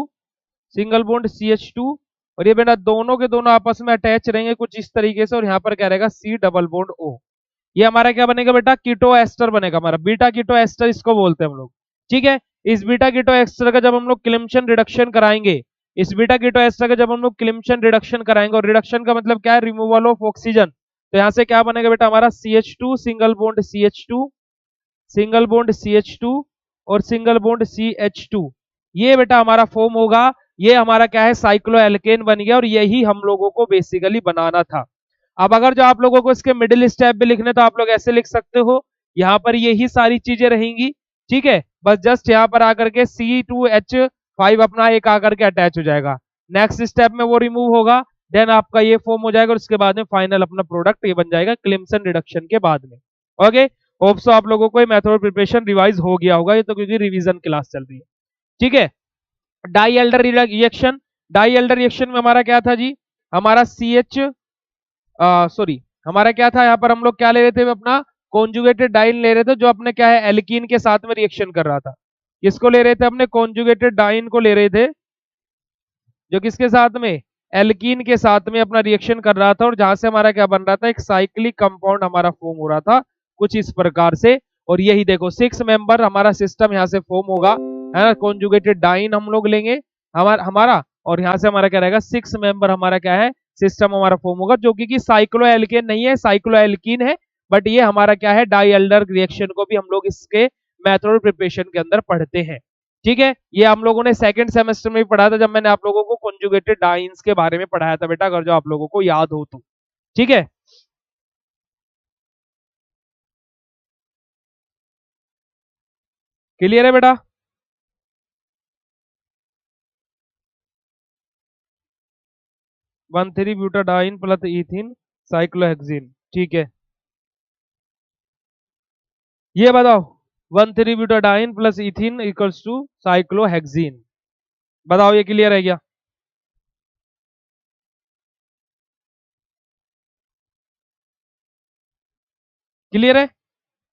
single bond CH2, और ये बेटा दोनों के दोनों आपस में अटैच रहेंगे कुछ इस तरीके से, और यहाँ पर क्या रहेगा, C डबल बॉन्ड O। ये हमारा क्या बनेगा बेटा, कीटो एस्टर बनेगा, हमारा बीटा कीटो एस्टर इसको बोलते हैं हम लोग, ठीक है? इस बीटा कीटो एस्टर का जब हम लोग क्लिम्शन रिडक्शन कराएंगे, इस बीटा कीटो एस्टर का जब हम लोग क्लिम्शन रिडक्शन कराएंगे, और रिडक्शन का मतलब क्या है, रिमूवल ऑफ ऑक्सीजन, तो यहाँ से क्या बनेगा बेटा हमारा, CH2 single bond CH2, single bond CH2, और सिंगल बॉन्ड CH2, ये बेटा हमारा फॉर्म होगा। ये हमारा क्या है, साइक्लोएल्केन बन गया, और यही हम लोगों को बेसिकली बनाना था। अब अगर जो आप लोगों को इसके मिडिल स्टेप भी लिखने, तो आप लोग ऐसे लिख सकते हो, यहाँ पर यही सारी चीजें रहेंगी, ठीक है? बस जस्ट यहाँ पर आकर के C2H5 अपना एक आकर के अटैच हो जाएगा, नेक्स्ट स्टेप में वो रिमूव होगा, देन आपका ये फॉर्म हो जाएगा, और उसके बाद में फाइनल अपना प्रोडक्ट ये बन जाएगा क्लिम्सन रिडक्शन के बाद में। ओके, होप सो आप लोगों को ये मेथड प्रिपरेशन रिवाइज हो गया होगा, ये तो क्योंकि रिवीजन क्लास चल रही है, ठीक है? डाई एल्डर रिएक्शन, डाई एल्डर रिएक्शन में हमारा क्या था जी, हमारा CH, सॉरी, हमारा क्या था, यहाँ पर हम लोग क्या ले रहे थे अपना, कॉन्जुगेटेड डाइन ले रहे थे, जो अपने क्या है, एल्कीन के साथ में रिएक्शन कर रहा था। किसको ले रहे थे अपने, कॉन्जुगेटेड डाइन को ले रहे थे, जो किसके साथ में, एल्कीन के साथ में अपना रिएक्शन कर रहा था, और जहां से हमारा क्या बन रहा था, एक साइक्लिक कंपाउंड हमारा फॉर्म हो रहा था कुछ इस प्रकार से। और यही देखो 6 मेंबर हमारा सिस्टम यहाँ से फॉर्म होगा, है ना, कॉन्जुगेटेड डाइन हम लोग लेंगे हमारा हमारा और यहाँ से हमारा क्या रहेगा, 6 मेंबर हमारा क्या है, सिस्टम हमारा फॉर्म होगा, जो कि साइक्लो एल्केन नहीं है, साइक्लो एल्कीन है, बट ये हमारा क्या है, डाई एल्डर रिएक्शन को भी हम लोग इसके मेथड प्रिपरेशन के अंदर पढ़ते हैं, ठीक है? ये हम लोगों ने सेकंड सेमेस्टर में भी पढ़ा था, जब मैंने आप लोगों को कॉन्जुगेटेड डाइन्स के बारे में पढ़ाया था बेटा, अगर जो आप लोगों को याद हो तो, ठीक है? क्लियर है बेटा? 1,3-ब्यूटाडाइन प्लस इथिन साइक्लोहेक्सिन, ठीक है? ये बताओ, butadiene plus ethene equals to cyclohexene, बताओ ये क्लियर है क्या? क्लियर है?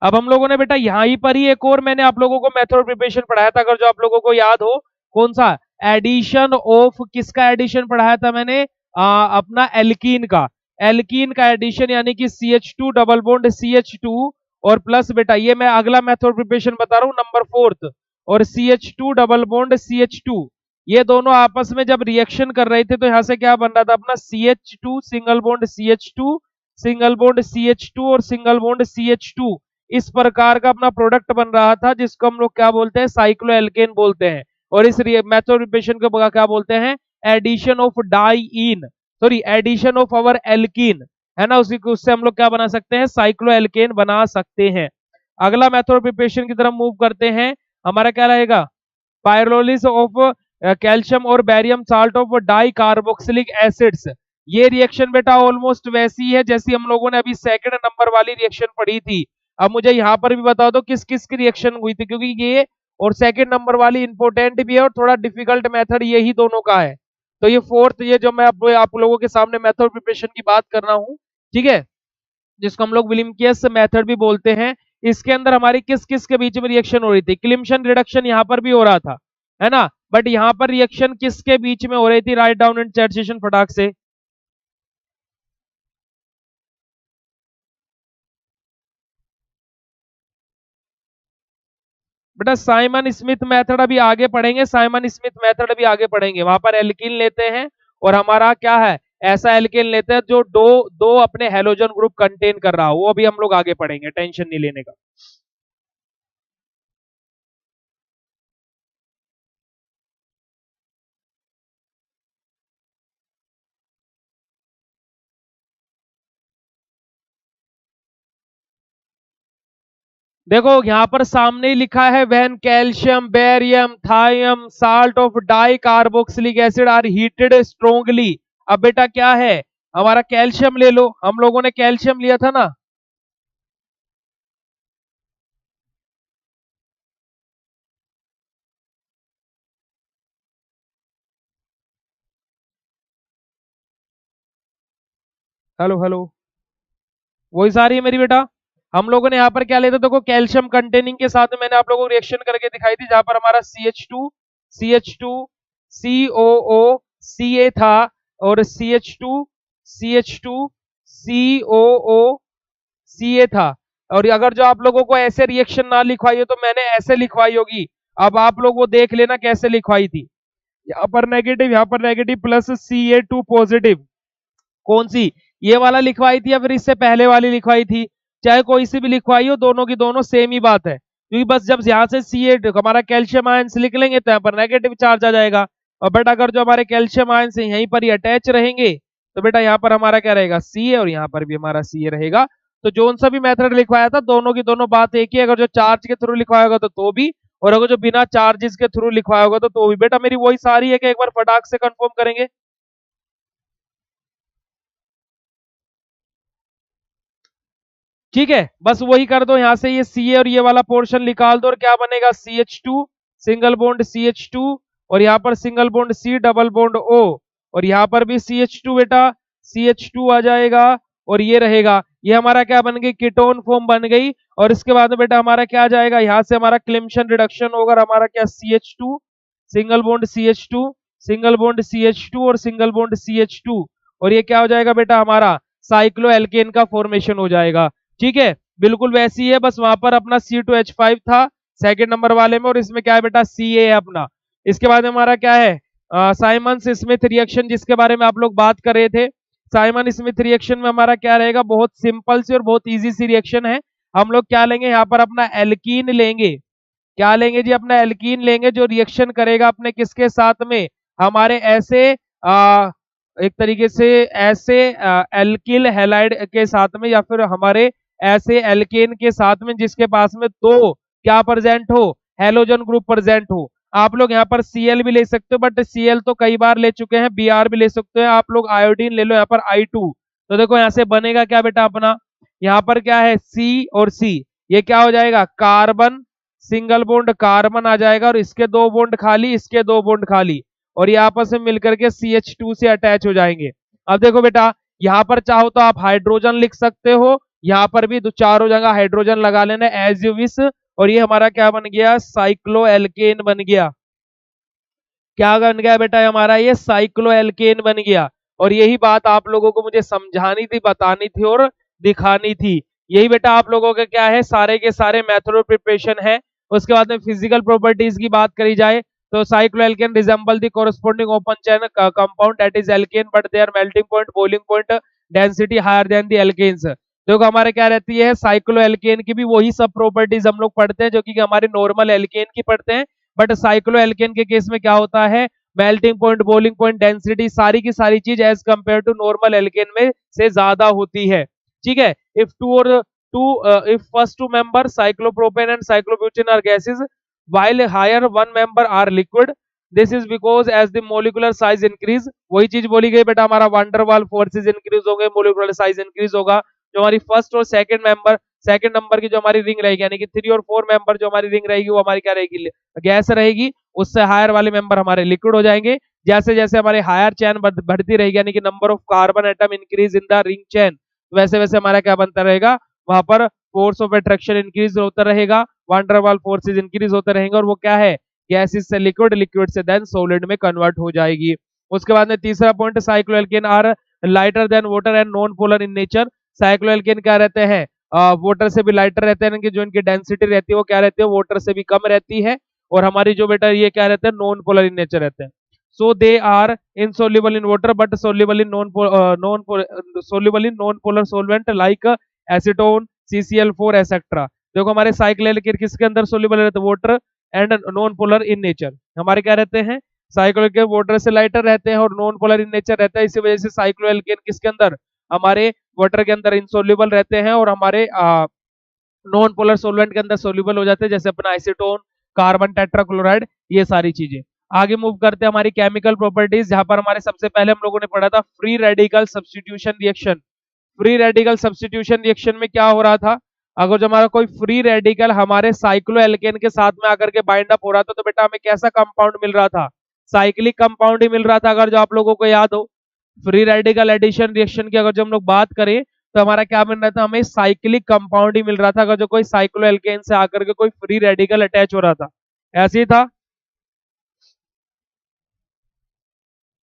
अब हम लोगों ने बेटा यहाँ ही पर ही एक और मैंने आप लोगों को मेथड प्रिपरेशन पढ़ाया था, अगर जो आप लोगों को याद हो, कौन सा, एडिशन ऑफ, किसका एडिशन पढ़ाया था मैंने, अपना एल्कीन का, एल्कीन का एडिशन, यानी कि CH2 डबल बॉन्ड CH2, और प्लस बेटा ये मैं अगला मेथड प्रिपरेशन बता रहा हूँ नंबर 4th, और CH2 डबल बॉन्ड CH2, ये दोनों आपस में जब रिएक्शन कर रहे थे, तो यहाँ से क्या बन रहा था अपना, CH2 single bond CH2, single bond CH2, और सिंगल बॉन्ड CH2, इस प्रकार का अपना प्रोडक्ट बन रहा था, जिसको हम लोग क्या बोलते हैं, साइक्लोएल्केन बोलते हैं। और इस मेथड ऑफ प्रिपरेशन को क्या बोलते हैं, addition of diene, sorry addition of our alkene, है ना, उसी उससे हम लोग क्या बना सकते हैं, साइक्लोएल्केन बना सकते हैं। अगला मेथड ऑफ प्रिपरेशन की तरफ मूव करते हैं, हमारा क्या रहेगा, पायरोलिस ऑफ कैल्शियम और barium salt of di carboxylic acids. ये रिएक्शन बेटा ऑलमोस्ट वैसी है जैसी हम लोगों ने अभी सेकंड नंबर वाली रिएक्शन पढ़ी थी। अब मुझे यहाँ पर भी बता दो किस किस की रिएक्शन हुई थी, क्योंकि ये और सेकंड नंबर वाली इंपॉर्टेंट भी है और थोड़ा डिफिकल्ट मेथड यही दोनों का है। तो ये फोर्थ, ये जो मैं आप लोगों के सामने मेथड प्रिपरेशन की बात कर रहा हूँ, ठीक है, जिसको हम लोग विलियम मेथड भी बोलते हैं, इसके अंदर हमारी किस किस के बीच में रिएक्शन हो रही थी, क्लिम्सन रिडक्शन यहाँ पर भी हो रहा था, है ना, बट यहाँ पर रिएक्शन किसके बीच में हो रही थी, write down in chat session फटाक से। बेटा साइमन स्मिथ मेथड अभी आगे पढ़ेंगे, साइमन स्मिथ मेथड अभी आगे पढ़ेंगे, वहां पर एल्किन लेते हैं और हमारा क्या है, ऐसा एल्किन लेते हैं जो दो दो अपने हेलोजन ग्रुप कंटेन कर रहा हो, वो अभी हम लोग आगे पढ़ेंगे, टेंशन नहीं लेने का। देखो यहाँ पर सामने ही लिखा है, when calcium barium thorium salt of di carboxylic acid are heated strongly. अब बेटा क्या है, हमारा कैल्शियम ले लो, हम लोगों ने कैल्शियम लिया था ना, हेलो हेलो, वही सारी है मेरी बेटा। हम लोगों ने यहाँ पर क्या लिया था, देखो कैल्शियम कंटेनिंग के साथ में मैंने आप लोगों को रिएक्शन करके दिखाई थी, जहां पर हमारा CH2 COO Ca था और CH2 COO Ca था। और अगर जो आप लोगों को ऐसे रिएक्शन ना लिखवाई हो तो मैंने ऐसे लिखवाई होगी। अब आप लोग वो देख लेना कैसे लिखवाई थी, यहाँ पर नेगेटिव प्लस Ca2 पॉजिटिव, कौन सी, ये वाला लिखवाई थी या फिर इससे पहले वाली लिखवाई थी, चाहे कोई सी भी लिखवाई हो, दोनों की दोनों सेम ही बात है, क्योंकि बस जब यहाँ से Ca हमारा कैल्शियम आयंस लिख लेंगे तो यहाँ पर नेगेटिव चार्ज आ जाएगा। और बेटा अगर जो हमारे कैल्शियम आयंस यहीं पर ही अटैच रहेंगे तो बेटा यहाँ पर हमारा क्या रहेगा, Ca, और यहाँ पर भी हमारा Ca रहेगा। तो जो सा भी मेथड लिखवाया था दोनों की दोनों बात एक ही, अगर जो चार्ज के थ्रू लिखवाया होगा तो भी, और अगर जो बिना चार्जेस के थ्रू लिखवाया होगा तो भी। बेटा मेरी वही सारी है कि एक बार फटाक से कंफर्म करेंगे। ठीक है, बस वही कर दो, यहां से ये Ca और ये वाला पोर्शन निकाल दो और क्या बनेगा, CH2 सिंगल बॉन्ड CH2, और यहाँ पर single bond C double bond O, और यहाँ पर भी CH2 बेटा, CH2 आ जाएगा और ये रहेगा, ये हमारा क्या बन गई, कीटोन फॉर्म बन गई। और इसके बाद में बेटा हमारा क्या आ जाएगा, यहाँ से हमारा क्लिम्सन रिडक्शन होगा, हमारा क्या, CH2 single bond CH2 single bond CH2 और सिंगल बॉन्ड CH2, और ये क्या हो जाएगा बेटा, हमारा साइक्लोएल्केन का फॉर्मेशन हो जाएगा। ठीक है, बिल्कुल वैसी है, बस वहां पर अपना C2H5 था सेकंड नंबर वाले में, और इसमें क्या है बेटा, Ca है अपना। इसके बाद हमारा क्या है, साइमन स्मिथ रिएक्शन, जिसके बारे में आप लोग बात कर रहे थे। साइमन स्मिथ रिएक्शन में हमारा क्या रहेगा, बहुत सिंपल सी और बहुत इजी सी रिएक्शन है। हम लोग क्या लेंगे, यहाँ पर अपना एल्कीन लेंगे, क्या लेंगे जी, अपना एल्कीन लेंगे, जो रिएक्शन करेगा अपने किसके साथ में, हमारे ऐसे एक तरीके से ऐसे एल्किल हैलाइड के साथ में, या फिर हमारे ऐसे एल्केन के साथ में जिसके पास में दो क्या प्रेजेंट हो, हेलोजन ग्रुप प्रेजेंट हो। आप लोग यहाँ पर Cl भी ले सकते हो, बट Cl तो कई बार ले चुके हैं, Br भी ले सकते हैं, आप लोग आयोडीन ले लो यहाँ पर I2। तो देखो यहाँ से बनेगा क्या बेटा अपना, यहाँ पर क्या है C और C, ये क्या हो जाएगा, कार्बन सिंगल बॉन्ड कार्बन आ जाएगा, और इसके दो बॉन्ड खाली, इसके दो बॉन्ड खाली, और ये आपस में मिलकर के CH2 से अटैच हो जाएंगे। अब देखो बेटा, यहाँ पर चाहो तो आप हाइड्रोजन लिख सकते हो, यहाँ पर भी दो चारों जगह हाइड्रोजन लगा लेना एज यू विश, और ये हमारा क्या बन गया, साइक्लोएल्केन बन गया। क्या बन गया बेटा, हमारा ये साइक्लोएल्केन बन गया। और यही बात आप लोगों को मुझे समझानी थी, बतानी थी और दिखानी थी। यही बेटा आप लोगों के क्या है, सारे के सारे मेथड ऑफ प्रिपरेशन है। उसके बाद में फिजिकल प्रॉपर्टीज की बात करी जाए तो cycloalkane resemble the corresponding open chain compound that is alkane, but their melting point, boiling point, density higher than the alkanes. देखो हमारे क्या रहती है, साइक्लोएल्केन की भी वही सब प्रॉपर्टीज हम लोग पढ़ते हैं जो कि हमारे नॉर्मल एल्केन की पढ़ते हैं, बट साइक्लो एल्केन के केस में क्या होता है, melting point, boiling point, density, सारी की सारी चीज as compare to normal alkane में से ज्यादा होती है। ठीक है, इफ टू और if first two members cyclopropane and cyclobutane are gases while higher one member are liquid, this is because as the molecular size increase, वही चीज बोली गई बेटा, हमारा वंडरवाल फोर्सेस इंक्रीज होंगे, मोलिकुलर साइज इंक्रीज होगा, जो हमारी फर्स्ट और सेकंड नंबर की जो हमारी रिंग रहेगी, यानी कि 3 और 4 मेंबर जो हमारी रिंग रहेगी वो हमारी क्या रहेगी, गैस रहेगी, उससे हायर वाले मेंबर हमारे लिक्विड हो जाएंगे। जैसे जैसे हमारे हायर चैन बढ़ती रहेगी, यानी कि number of carbon atom increase in the ring चैन, वैसे वैसे हमारा क्या बनता रहेगा, वहां पर फोर्स ऑफ अट्रैक्शन इंक्रीज होता रहेगा, वंडरवाल फोर्सेस इंक्रीज होते रहेंगे, और वो क्या है, गैसेस से लिक्विड, लिक्विड से देन सॉलिड में कन्वर्ट हो जाएगी। उसके बाद में तीसरा point, cycloalkane are lighter than water and non polar in nature. Cycloalkane क्या रहते हैं, वाटर से भी लाइटर रहते हैं, जो इनकी डेंसिटी रहती है वो क्या रहती है, वाटर से भी कम रहती है, और हमारी जो बेटा ये क्या रहते हैं, नॉन पोलर इन नेचर रहते हैं। so they are insoluble in water but soluble in soluble in non polar solvent like acetone, CCl4 etc. देखो हमारे साइक्लोएल्केन किसके अंदर सोल्यूबल रहते हैं, water and non polar in nature, हमारे क्या रहते हैं, साइक्लोएल्केन वाटर से लाइटर रहते हैं और नॉन पोलर इन नेचर रहता है, इसी वजह से साइक्लोएल्केन किसके अंदर, हमारे वाटर के अंदर इनसोल्यूबल रहते हैं और हमारे नॉन पोलर सोलवेंट के अंदर सोल्यूबल हो जाते हैं, जैसे अपना एसीटोन, कार्बन टेट्राक्लोराइड, ये सारी चीजें। आगे मूव करते हैं हमारी केमिकल प्रॉपर्टीज, जहां पर हमारे सबसे पहले हम लोगों ने पढ़ा था free radical substitution reaction. Free radical substitution reaction में क्या हो रहा था, अगर जो हमारा कोई फ्री रेडिकल हमारे साइक्लोएल्केन के साथ में आकर के बाइंड अप हो रहा था, तो बेटा हमें कैसा कंपाउंड मिल रहा था, साइक्लिक कंपाउंड ही मिल रहा था। अगर जो आप लोगों को याद हो, फ्री रेडिकल एडिशन रिएक्शन की अगर जो हम लोग बात करें, तो हमारा क्या मिल रहा था, हमें साइक्लिक कंपाउंड ही मिल रहा था, अगर जो कोई साइक्लोएल्केन से आकर के कोई फ्री रेडिकल अटैच हो रहा था, ऐसे ही था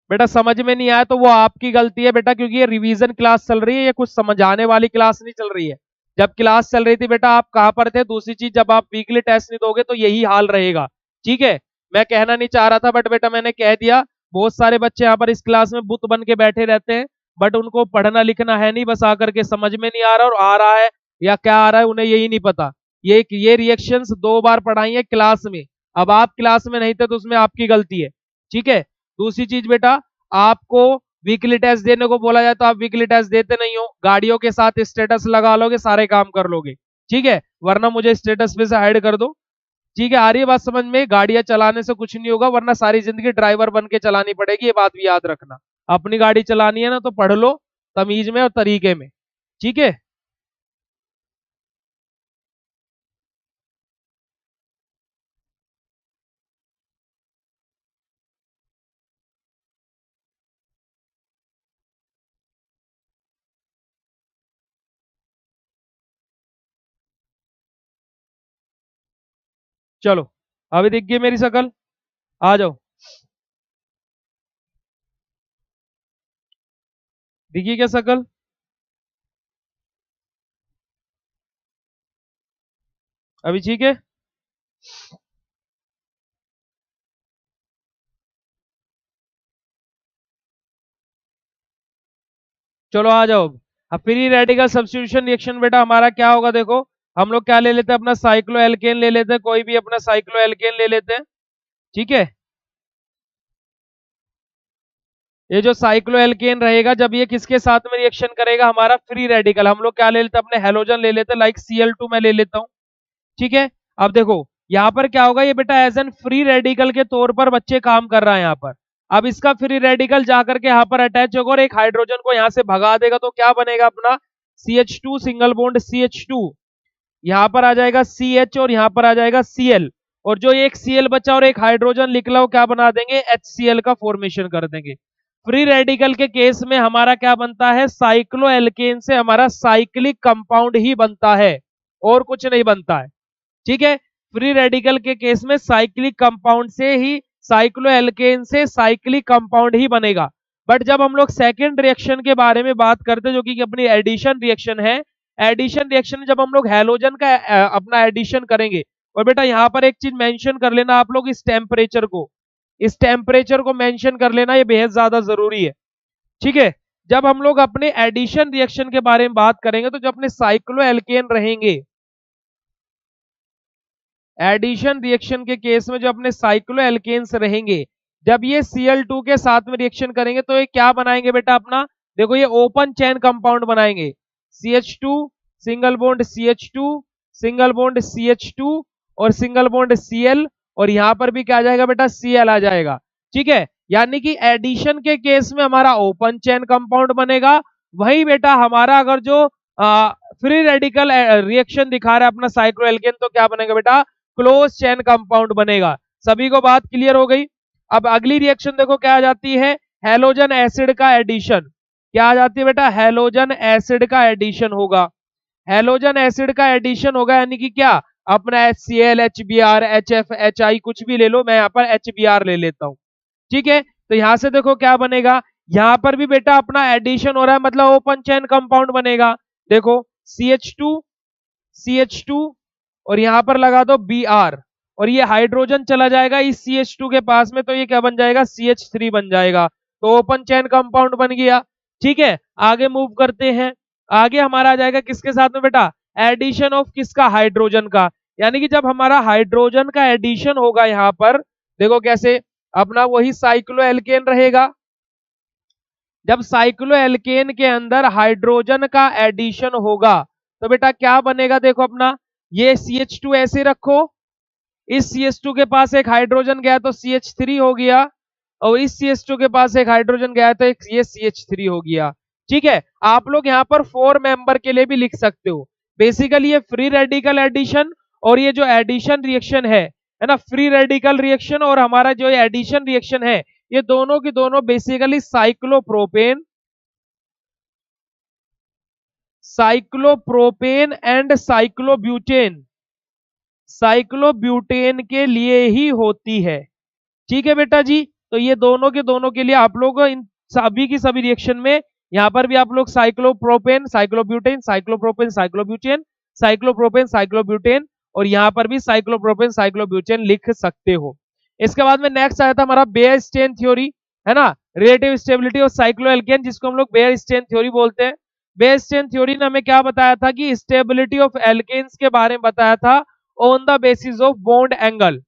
बेटा। समझ में नहीं आया तो वो आपकी गलती है बेटा, क्योंकि ये रिवीजन क्लास चल रही है, ये कुछ समझाने वाली क्लास नहीं चल रही है। जब क्लास चल रही थी बेटा आप कहां पर थे, दूसरी चीज जब आप वीकली टेस्ट नहीं दोगे तो यही हाल रहेगा। ठीक है, मैं कहना नहीं चाह रहा था बट बेटा मैंने कह दिया। बहुत सारे बच्चे यहाँ पर इस क्लास में बुत बन के बैठे रहते हैं, बट उनको पढ़ना लिखना है नहीं, बस आकर के समझ में नहीं आ रहा, और आ रहा है या क्या आ रहा है उन्हें यही नहीं पता। ये रिएक्शंस 2 बार पढ़ाई है क्लास में, अब आप क्लास में नहीं थे तो उसमें आपकी गलती है। ठीक है, दूसरी चीज बेटा, आपको वीकली टेस्ट देने को बोला जाए तो आप वीकली टेस्ट देते नहीं हो, गाड़ियों के साथ स्टेटस लगा लोगे, सारे काम कर लोगे। ठीक है, वरना मुझे स्टेटस पे से हाइड कर दो। ठीक है, आ रही है बात समझ में, गाड़ियां चलाने से कुछ नहीं होगा, वरना सारी जिंदगी ड्राइवर बन के चलानी पड़ेगी, ये बात भी याद रखना। अपनी गाड़ी चलानी है ना तो पढ़ लो तमीज में और तरीके में। ठीक है, चलो अभी दिख गई मेरी शकल, आ जाओ, दिखी क्या शकल, अभी ठीक है। चलो आ जाओ। अब फ्री रेडिकल सब्स्टिट्यूशन रिएक्शन बेटा हमारा क्या होगा, देखो हम लोग क्या ले लेते हैं, अपना साइक्लोएल्केन ले लेते हैं, कोई भी अपना साइक्लोएल्केन ले लेते हैं। ठीक है, ये जो साइक्लोएल्केन रहेगा, जब ये किसके साथ में रिएक्शन करेगा, हमारा फ्री रेडिकल, हम लोग क्या ले लेते हैं, अपने हेलोजन ले लेते हैं, लाइक Cl2 मैं ले लेता हूं। ठीक है, अब देखो यहाँ पर क्या होगा, ये बेटा एज एन फ्री रेडिकल के तौर पर बच्चे काम कर रहा है यहाँ पर। अब इसका फ्री रेडिकल जाकर के यहाँ पर अटैच होगा और एक हाइड्रोजन को यहाँ से भगा देगा, तो क्या बनेगा अपना CH2 सिंगल बॉन्ड CH2, यहाँ पर आ जाएगा CH और यहाँ पर आ जाएगा Cl, और जो एक Cl बचा और एक हाइड्रोजन निकला वो क्या बना देंगे, HCl का फॉर्मेशन कर देंगे। फ्री रेडिकल के केस में हमारा क्या बनता है, साइक्लोएल्केन से हमारा साइक्लिक कंपाउंड ही बनता है, और कुछ नहीं बनता है। ठीक है, फ्री रेडिकल के केस में साइक्लिक कंपाउंड से ही, साइक्लोएल्केन से साइक्लिक कंपाउंड ही बनेगा। बट जब हम लोग सेकेंड रिएक्शन के बारे में बात करते हैं, जो कि अपनी एडिशन रिएक्शन है, एडिशन रिएक्शन में जब हम लोग हैलोजन का अपना एडिशन करेंगे, और बेटा यहां पर एक चीज मेंशन कर लेना आप लोग, इस टेम्परेचर को मेंशन कर लेना, ये बेहद ज्यादा जरूरी है। ठीक है, जब हम लोग अपने एडिशन रिएक्शन के बारे में बात करेंगे, तो जो अपने साइक्लोएल्केन रहेंगे, एडिशन रिएक्शन के केस में जो अपने साइक्लो एल्केन्स रहेंगे, जब ये Cl2 के साथ में रिएक्शन करेंगे तो ये क्या बनाएंगे बेटा अपना, देखो ये ओपन चेन कंपाउंड बनाएंगे, CH2 single bond CH2 single bond CH2 और सिंगल बॉन्ड Cl, और यहां पर भी क्या आ जाएगा बेटा, Cl आ जाएगा। ठीक है, यानी कि एडिशन के केस में हमारा ओपन चेन कंपाउंड बनेगा, वही बेटा हमारा अगर जो फ्री रेडिकल रिएक्शन दिखा रहा है अपना साइक्लोएल्केन, तो क्या बनेगा बेटा, क्लोज चेन कंपाउंड बनेगा। सभी को बात क्लियर हो गई। अब अगली रिएक्शन देखो क्या आ जाती है, हेलोजन एसिड का एडिशन। क्या आ जाती है बेटा, हेलोजन एसिड का एडिशन होगा। हेलोजन एसिड का एडिशन होगा यानी कि क्या, अपना HCl HBr HF HI कुछ भी ले लो, मैं यहाँ पर HBr ले लेता हूं। ठीक है, तो यहां से देखो क्या बनेगा, यहां पर भी बेटा अपना एडिशन हो रहा है, मतलब ओपन चेन कंपाउंड बनेगा। देखो CH2 और यहां पर लगा दो Br, और ये हाइड्रोजन चला जाएगा इस CH2 के पास में, तो ये क्या बन जाएगा, CH3 बन जाएगा, तो ओपन चेन कंपाउंड बन गया। ठीक है, आगे मूव करते हैं। आगे हमारा आ जाएगा किसके साथ में बेटा, एडिशन ऑफ किसका, हाइड्रोजन का, यानी कि जब हमारा हाइड्रोजन का एडिशन होगा यहां पर, देखो कैसे, अपना वही साइक्लोएल्केन रहेगा। जब साइक्लोएल्केन के अंदर हाइड्रोजन का एडिशन होगा तो बेटा क्या बनेगा, देखो अपना ये CH2 ऐसे रखो, इस CH2 के पास एक हाइड्रोजन गया तो CH3 हो गया, और इस CH2 के पास एक हाइड्रोजन गया तो ये CH3 हो गया। ठीक है, आप लोग यहाँ पर 4 मेंबर के लिए भी लिख सकते हो। बेसिकली ये फ्री रेडिकल एडिशन और ये जो एडिशन रिएक्शन है ना, फ्री रेडिकल रिएक्शन और हमारा जो एडिशन रिएक्शन है, ये दोनों की दोनों बेसिकली साइक्लोप्रोपेन एंड साइक्लोब्यूटेन के लिए ही होती है। ठीक है बेटा जी, तो ये दोनों के दोनों के लिए आप लोग इन सभी की सभी रिएक्शन में, यहां पर भी आप लोग cyclopropane cyclobutane cyclopropane cyclobutane cyclopropane cyclobutane, और यहां पर भी साइक्लोप्रोपेन साइक्लोब्यूटेन लिख सकते हो। इसके बाद में नेक्स्ट आया था हमारा बेयर स्टेन थ्योरी, है ना, रिलेटिव स्टेबिलिटी ऑफ साइक्लोएल्केन, जिसको हम लोग बेयर स्टेन थ्योरी बोलते हैं। बेयर स्टेन थ्योरी ने हमें क्या बताया था कि स्टेबिलिटी ऑफ एल्केन्स के बारे में बताया था on the basis of bond angle,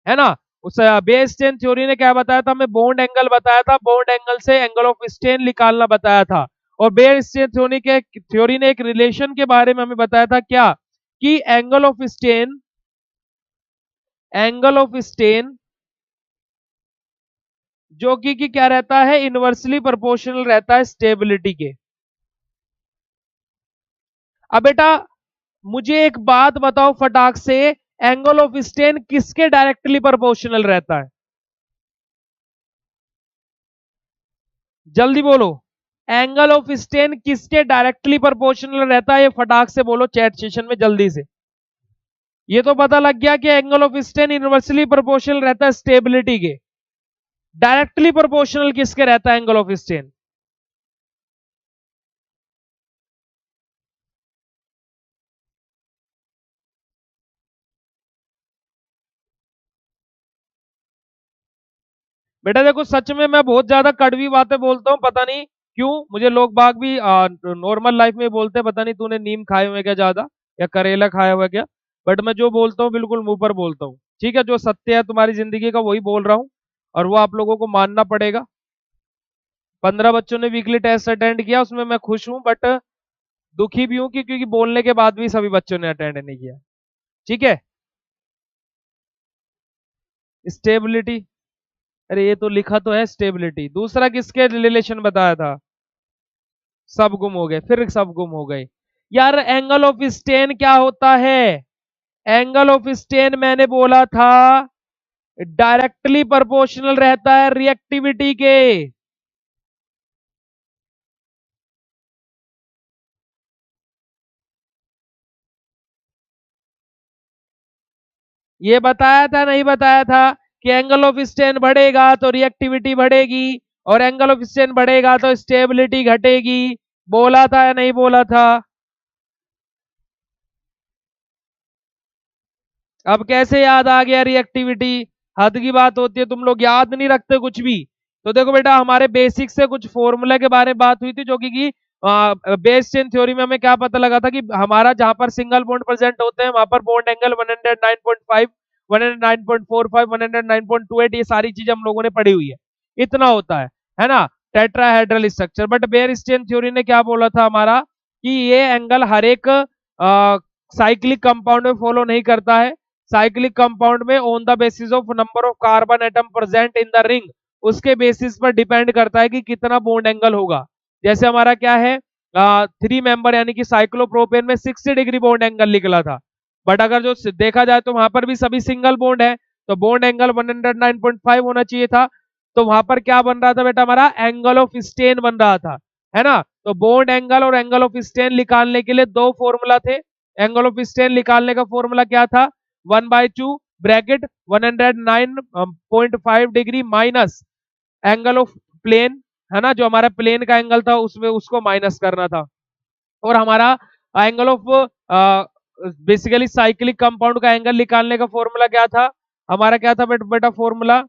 है ना। उस बेयर स्टेन थ्योरी ने क्या बताया था, हमें बॉन्ड एंगल बताया था, बॉन्ड एंगल से एंगल ऑफ स्टेन निकालना बताया था। और बेयर स्टेन थ्योरी ने एक रिलेशन के बारे में हमें बताया था क्या, कि एंगल ऑफ स्टेन जो कि क्या रहता है, इनवर्सली प्रोपोर्शनल रहता है स्टेबिलिटी के। अब बेटा मुझे एक बात बताओ फटाक से, एंगल ऑफ स्टेन किसके डायरेक्टली प्रोपोर्शनल रहता है, जल्दी बोलो, एंगल ऑफ स्टेन किसके डायरेक्टली प्रोपोर्शनल रहता है, ये फटाक से बोलो चैट सेशन में जल्दी से। ये तो पता लग गया कि angle of strain inversely proportional रहता है स्टेबिलिटी के, डायरेक्टली प्रोपोर्शनल किसके रहता है एंगल ऑफ स्टेन, बेटा देखो सच में मैं बहुत ज्यादा कड़वी बातें बोलता हूँ, पता नहीं क्यों, मुझे लोग बाग भी नॉर्मल लाइफ में बोलते हैं पता नहीं तूने नीम खाए हुए क्या ज्यादा, या करेला खाया हुआ क्या, बट मैं जो बोलता हूँ बिल्कुल मुंह पर बोलता हूँ। ठीक है, जो सत्य है तुम्हारी जिंदगी का वही बोल रहा हूँ, और वो आप लोगों को मानना पड़ेगा। 15 बच्चों ने वीकली टेस्ट अटेंड किया, उसमें मैं खुश हूँ, बट दुखी भी हूँ क्योंकि बोलने के बाद भी सभी बच्चों ने अटेंड नहीं किया। ठीक है, स्टेबिलिटी, अरे ये तो लिखा तो है स्टेबिलिटी, दूसरा किसके रिलेशन बताया था, सब गुम हो गए, फिर सब गुम हो गए यार। एंगल ऑफ स्टेन क्या होता है, एंगल ऑफ स्टेन मैंने बोला था डायरेक्टली प्रोपोर्शनल रहता है रिएक्टिविटी के। ये बताया था नहीं बताया था कि एंगल ऑफ स्टेन बढ़ेगा तो रिएक्टिविटी बढ़ेगी, और एंगल ऑफ स्टेन बढ़ेगा तो स्टेबिलिटी घटेगी, बोला था या नहीं बोला था। अब कैसे याद आ गया रिएक्टिविटी, हद की बात होती है, तुम लोग याद नहीं रखते कुछ भी। तो देखो बेटा हमारे बेसिक से कुछ फॉर्मूला के बारे में बात हुई थी, जो कि बेस चेन थ्योरी में हमें क्या पता लगा था कि हमारा जहां पर सिंगल बॉन्ड प्रेजेंट होते हैं वहां पर बॉन्ड एंगल 109.5 109.45, 109.28, ये सारी चीजें हम लोगों ने पढ़ी हुई है। इतना होता है ना, टेट्राहेड्रल स्ट्रक्चर। बट बेयरस्टेन थ्योरी ने क्या बोला था हमारा कि ये एंगल हर एक साइक्लिक कंपाउंड में फॉलो नहीं करता है। साइक्लिक कंपाउंड में on the basis of number of carbon atom present in the ring, उसके बेसिस पर डिपेंड करता है कि कितना बॉन्ड एंगल होगा। जैसे हमारा क्या है, 3 मेंबर यानी कि साइक्लोप्रोपेन में 60 डिग्री बॉन्ड एंगल निकला था। बट अगर जो देखा जाए तो वहां पर भी सभी सिंगल बॉन्ड है, तो बॉन्ड एंगल 109.5 होना चाहिए था। तो वहां पर क्या बन रहा था बेटा, हमारा एंगल ऑफ स्टेन बन रहा था, है ना। तो बॉन्ड एंगल और एंगल ऑफ स्टेन निकालने के लिए दो फॉर्मूला थे। एंगल ऑफ स्टेन निकालने का फॉर्मूला क्या था, 1/2 bracket 109.5 degree minus angle of plane, है ना, जो हमारा प्लेन का एंगल था उसमें उसको माइनस करना था। और हमारा angle of basically cyclic compound का एंगल निकालने का फॉर्मूला क्या था, हमारा क्या था बेटा फॉर्मूला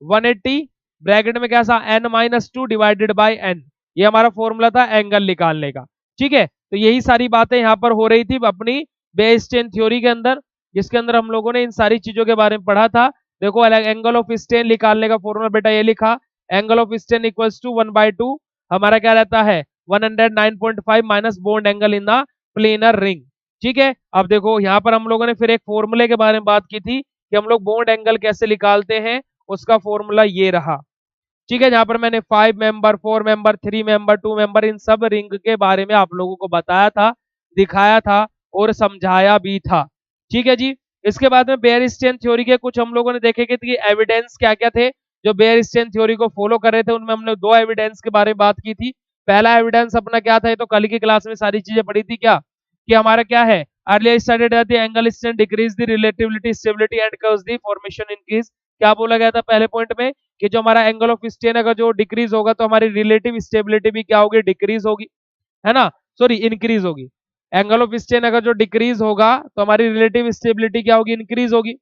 180 ब्रैकेट में क्या था n-2 डिवाइडेड बाय n, ये हमारा फॉर्मूला था एंगल निकालने का। ठीक है, तो यही सारी बातें यहाँ पर हो रही थी अपनी बेयरस्टेन थ्योरी के अंदर, जिसके अंदर हम लोगों ने इन सारी चीजों के बारे में पढ़ा था। देखो एंगल ऑफ स्टेन निकालने का फॉर्मूला बेटा ये लिखा, angle of strain equals to 1/2, हमारा क्या रहता है 109.5 minus bond angle in the planar ring. ठीक है, अब देखो यहाँ पर हम लोगों ने फिर एक फॉर्मूले के बारे में बात की थी कि हम लोग बॉन्ड एंगल कैसे निकालते हैं, उसका फॉर्मूला ये रहा। ठीक है, जहां पर मैंने 5 मेंबर, 4 मेंबर, 3 मेंबर, 2 मेंबर, इन सब रिंग के बारे में आप लोगों को बताया था, दिखाया था और समझाया भी था। ठीक है जी। इसके बाद में बेयरस्टेन थ्योरी के कुछ हम लोगों ने देखे कि एविडेंस क्या क्या थे जो बेयरस्टेन थ्योरी को फॉलो कर रहे थे। उनमें हमने दो एविडेंस के बारे में बात की थी। पहला एविडेंस अपना क्या था, ये तो कल की क्लास में सारी चीजें पढ़ी थी क्या, कि हमारा क्या है, earlier studied the angle strength decrease the relativity stability and cause the formation increase. क्या बोला गया था पहले पॉइंट में, कि जो हमारा एंगल ऑफ स्ट्रेन अगर जो डिक्रीज होगा तो हमारी रिलेटिव स्टेबिलिटी भी क्या होगी, डिक्रीज होगी, है ना, सॉरी इंक्रीज होगी। एंगल ऑफ स्ट्रेन अगर जो डिक्रीज होगा तो हमारी रिलेटिव स्टेबिलिटी क्या होगी, इंक्रीज होगी।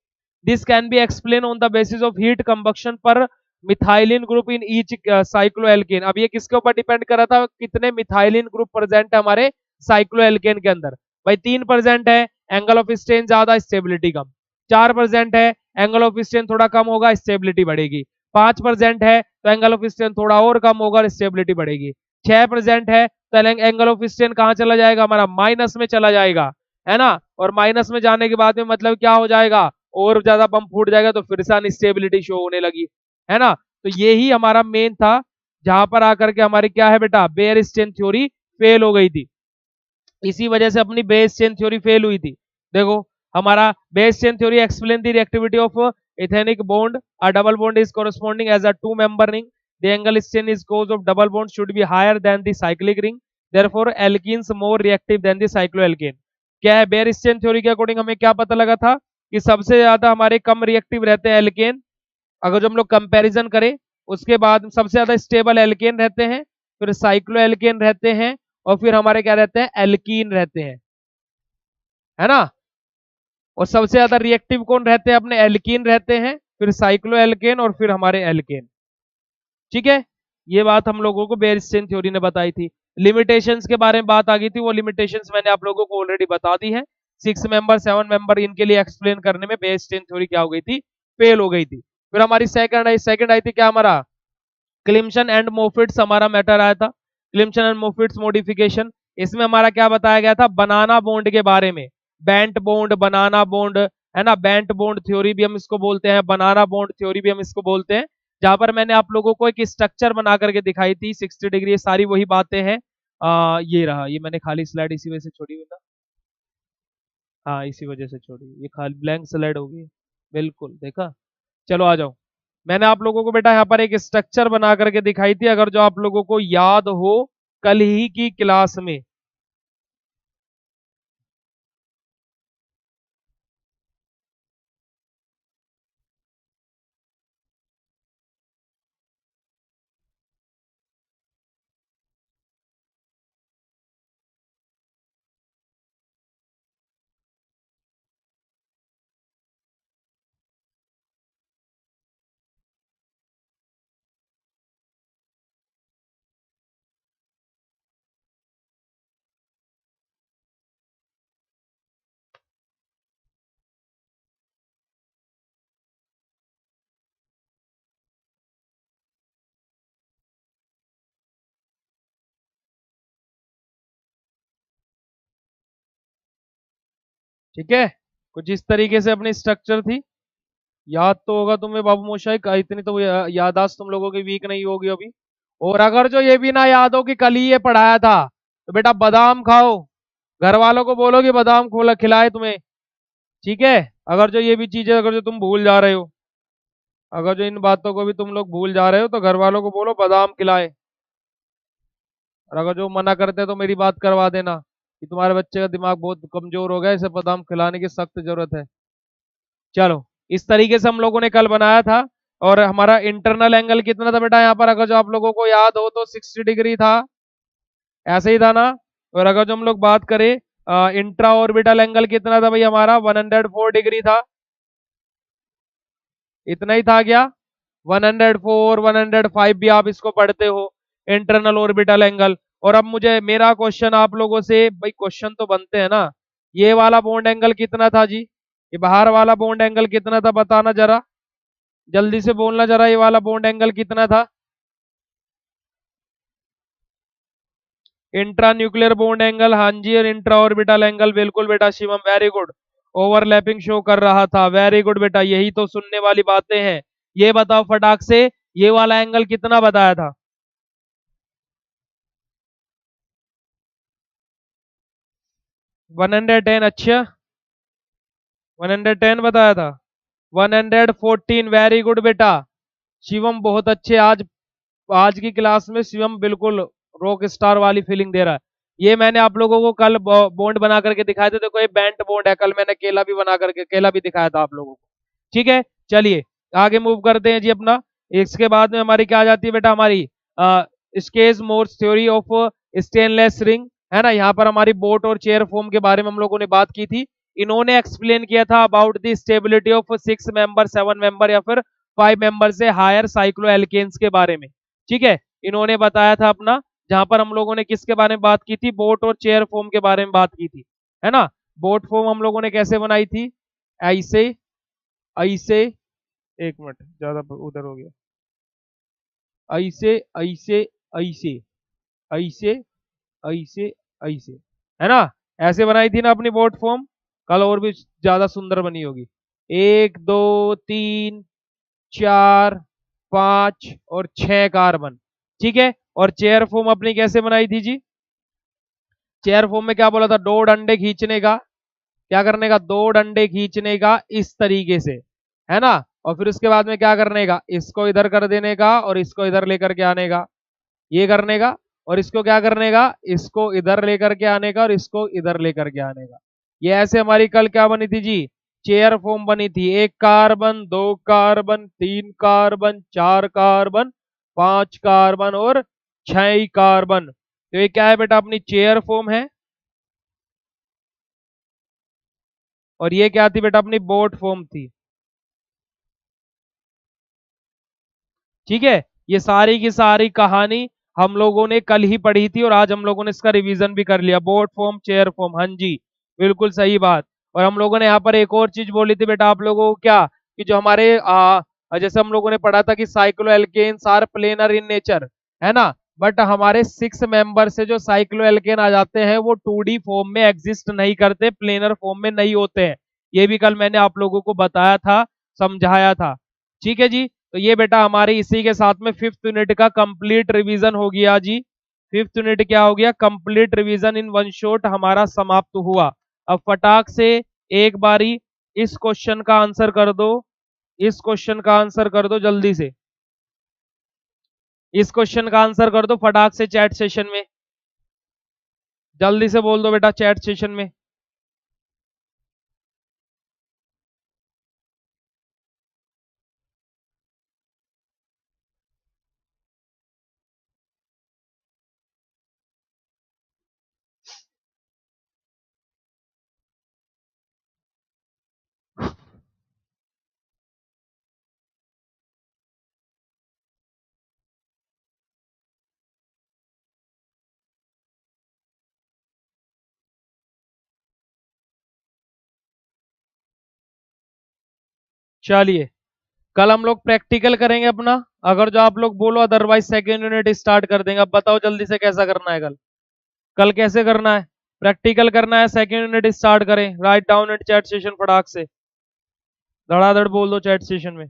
This can be explain on the basis of heat combustion per methylene group in each cycloalkane. अब ये किसके ऊपर डिपेंड कर रहा था, कितने मिथाइलिन ग्रुप प्रेजेंट है हमारे साइक्लोएल्केन के अंदर। भाई 3% है, एंगल ऑफ स्ट्रेन ज्यादा, स्टेबिलिटी कम। 4% है, एंगल ऑफ स्ट्रेन थोड़ा कम होगा, स्टेबिलिटी बढ़ेगी। 5% है तो एंगल ऑफ स्ट्रेन थोड़ा और कम होगा, स्टेबिलिटी बढ़ेगी। 6% है तो एंगल ऑफ स्ट्रेन कहां चला जाएगा, हमारा माइनस में चला जाएगा, है ना। और माइनस में जाने के बाद में मतलब क्या हो जाएगा, और ज्यादा बम फूट जाएगा तो फिर से अनस्टेबिलिटी शो होने लगी, है ना। तो यही हमारा मेन था, जहां पर आकर के हमारी क्या है बेटा, बेयरस्टेन थ्योरी फेल हो गई थी। इसी वजह से अपनी बेयरस्टेन थ्योरी फेल हुई थी। देखो हमारा Baeyer strain theory explain the reactivity of ethenic bond. A double bond is corresponding as a two-member ring. The angle strain is cause of double bond should be higher than the cyclic ring. Therefore, alkenes more reactive than the cycloalkane. क्या है, बेयरस्टेन theory के according हमें क्या पता लगा था कि सबसे ज्यादा हमारे कम रिएक्टिव रहते हैं एल्केन। अगर जो हम लोग कंपैरिजन करें, उसके बाद सबसे ज्यादा स्टेबल एल्केन रहते हैं, फिर साइक्लो एल्केन रहते हैं, और फिर हमारे क्या रहते हैं, एल्कीन रहते हैं, है ना। और सबसे ज्यादा रिएक्टिव कौन रहते हैं, अपने एल्कीन रहते हैं, फिर साइक्लो एल्केन और फिर हमारे एल्केन। ठीक है, ये बात हम लोगों को बेयरस्टेन थ्योरी ने बताई थी। लिमिटेशंस के बारे में बात आ गई थी, वो लिमिटेशंस मैंने आप लोगों को ऑलरेडी बता दी है। 6 मेंबर, 7 मेंबर, इनके लिए एक्सप्लेन करने में बेयरस्टेन थ्योरी क्या हो गई थी, फेल हो गई थी। फिर हमारी सेकंड आई थी क्या, हमारा क्लिम्सन एंड मोफिट्स हमारा मैटर आया था। क्लिम्सन एंड मोफिट्स मॉडिफिकेशन, इसमें हमारा क्या बताया गया था, बनाना बॉन्ड के बारे में। बेंट बॉन्ड, बनाना बॉन्ड, है ना, बेंट बॉन्ड थ्योरी भी हम इसको बोलते हैं, बनाना बॉन्ड थ्योरी भी हम इसको बोलते हैं। जहां पर मैंने आप लोगों को एक स्ट्रक्चर बना करके दिखाई थी 60 डिग्री, ये सारी वही बातें हैं। ये रहा, ये मैंने खाली स्लाइड इसी वजह से छोड़ी हुई ना, हाँ इसी वजह से छोड़ी, ये खाली ब्लैंक स्लाइड होगी। बिल्कुल देखा, चलो आ जाओ। मैंने आप लोगों को बेटा यहाँ पर एक स्ट्रक्चर बना करके दिखाई थी, अगर जो आप लोगों को याद हो कल ही की क्लास में। ठीक है, कुछ इस तरीके से अपनी स्ट्रक्चर थी। याद तो होगा तुम्हें बाबू मोशाई का, इतनी तो याददाश्त तुम लोगों की वीक नहीं होगी अभी। और अगर जो ये भी ना याद हो कि कल ही ये पढ़ाया था, तो बेटा बादाम खाओ, घर वालों को बोलो कि बादाम खोला खिलाए तुम्हें। ठीक है, अगर जो ये भी चीजें अगर जो तुम भूल जा रहे हो, अगर जो इन बातों को भी तुम लोग भूल जा रहे हो, तो घर वालों को बोलो बादाम खिलाए। और अगर जो मना करते हैं तो मेरी बात करवा देना कि तुम्हारे बच्चे का दिमाग बहुत कमजोर हो गया, इसे बादाम खिलाने की सख्त जरूरत है। चलो, इस तरीके से हम लोगों ने कल बनाया था। और हमारा इंटरनल एंगल कितना था बेटा यहाँ पर, अगर जो आप लोगों को याद हो तो 60 डिग्री था, ऐसे ही था ना। और अगर जो हम लोग बात करें इंट्रा ऑर्बिटल एंगल कितना था भाई हमारा, 104 डिग्री था। इतना ही था क्या, 104 105 भी आप इसको पढ़ते हो, इंटरनल ऑर्बिटल एंगल। और अब मुझे मेरा क्वेश्चन आप लोगों से, भाई क्वेश्चन तो बनते हैं ना, ये वाला बॉन्ड एंगल कितना था जी, ये बाहर वाला बॉन्ड एंगल कितना था बताना जरा, जल्दी से बोलना जरा, ये वाला बॉन्ड एंगल कितना था। इंट्रा न्यूक्लियर बॉन्ड एंगल, हाँ जी, और इंट्रा ऑर्बिटल एंगल, बिल्कुल बेटा Shivam, very good. Overlapping show कर रहा था, वेरी गुड बेटा, यही तो सुनने वाली बातें हैं। ये बताओ फटाक से, ये वाला एंगल कितना बताया था। 110, अच्छा 110 बताया था, 114, वेरी गुड बेटा शिवम, बहुत अच्छे। आज आज की क्लास में शिवम बिल्कुल रॉक स्टार वाली फीलिंग दे रहा है। ये मैंने आप लोगों को कल बॉन्ड बना करके दिखाए थे, देखो ये बेंट बॉन्ड है, कल मैंने केला भी बना करके केला भी दिखाया था आप लोगों को। ठीक है, चलिए आगे मूव करते हैं जी अपना। इसके बाद में हमारी क्या आ जाती है बेटा, हमारी स्केज Mohr theory of strainless ring, है ना। यहाँ पर हमारी बोट और चेयर फॉर्म के बारे में हम लोगों ने बात की थी। इन्होंने एक्सप्लेन किया था about the stability of 6 member 7 member या फिर 5 मेंबर से हायर साइक्लो एल्केन्स के बारे में। ठीक है, इन्होंने बताया था अपना, जहां पर हम लोगों ने किसके बारे में बात की थी, बोट और चेयर फॉर्म के बारे में बात की थी, है ना। बोट फॉर्म हम लोगों ने कैसे बनाई थी, ऐसे, ऐसे, एक मिनट ज्यादा उधर हो गया, ऐसे ऐसे ऐसे, ऐसे ऐसे ऐसे, है ना। ऐसे बनाई थी ना अपनी बोट फॉर्म, कल और भी ज्यादा सुंदर बनी होगी। 1 2 3 4 5 और 6 कार्बन। ठीक है, और चेयर फॉर्म अपनी कैसे बनाई थी जी, चेयर फॉर्म में क्या बोला था, दो डंडे खींचने का, क्या करने का, दो डंडे खींचने का इस तरीके से, है ना। और फिर उसके बाद में क्या करने का, इसको इधर कर देने का और इसको इधर लेकर के आने का, ये करने का। और इसको क्या करने का, इसको इधर लेकर के आने का और इसको इधर लेकर के आने का। ये ऐसे हमारी कल क्या बनी थी जी, चेयर फॉर्म बनी थी। 1 carbon 2 carbon 3 carbon 4 carbon 5 carbon और 6 कार्बन। तो ये क्या है बेटा, अपनी चेयर फॉर्म है। और ये क्या थी बेटा, अपनी बोट फॉर्म थी। ठीक है, ये सारी की सारी कहानी हम लोगों ने कल ही पढ़ी थी और आज हम लोगों ने इसका रिवीजन भी कर लिया, बोट फॉर्म चेयर फॉर्म, हाँ जी बिल्कुल सही बात। और हम लोगों ने यहाँ पर एक और चीज बोली थी बेटा आप लोगों को, क्या कि जो हमारे जैसे हम लोगों ने पढ़ा था कि cyclo alkanes are planar in nature, है ना। बट हमारे 6 मेंबर से जो साइक्लो एल्केन आ जाते हैं वो 2D फॉर्म में एग्जिस्ट नहीं करते, प्लेनर फॉर्म में नहीं होते हैं। ये भी कल मैंने आप लोगों को बताया था, समझाया था। ठीक है जी, तो ये बेटा हमारे इसी के साथ में 5th यूनिट का कंप्लीट रिवीजन हो गया जी। 5th यूनिट क्या हो गया, complete revision in one shot हमारा समाप्त हुआ। अब फटाक से एक बारी इस क्वेश्चन का आंसर कर दो, इस क्वेश्चन का आंसर कर दो जल्दी से, इस क्वेश्चन का आंसर कर दो फटाक से चैट सेशन में, जल्दी से बोल दो बेटा चैट सेशन में। चलिए, कल हम लोग प्रैक्टिकल करेंगे अपना, अगर जो आप लोग बोलो, अदरवाइज सेकेंड यूनिट स्टार्ट कर देंगे। अब बताओ जल्दी से कैसा करना है कल, कल कैसे करना है। प्रैक्टिकल करना है, सेकंड यूनिट स्टार्ट करें। Write down at chat session फटाक से, धड़ाधड़ बोल दो चैट सेशन में।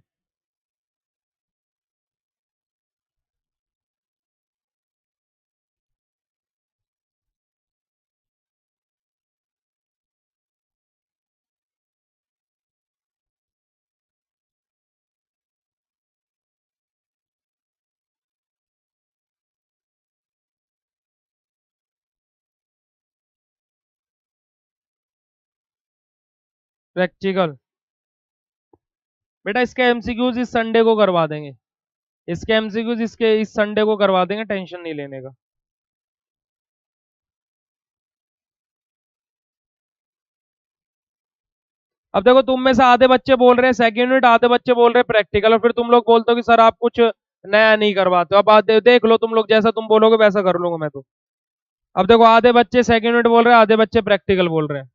प्रैक्टिकल बेटा इसके एमसीक्यूज इस संडे को करवा देंगे, इसके एमसीक्यूज इसके इस संडे को करवा देंगे, टेंशन नहीं लेने का। अब देखो तुम में से आधे बच्चे बोल रहे हैं सेकंड यूनिट, आधे बच्चे बोल रहे हैं प्रैक्टिकल, और फिर तुम लोग बोलते हो कि सर आप कुछ नया नहीं करवाते हो। अब देख लो तुम लोग, जैसा तुम बोलोगे वैसा कर लूंगा मैं तो। अब देखो आधे बच्चे सेकंड यूनिट बोल रहे हैं, आधे बच्चे प्रैक्टिकल बोल रहे हैं।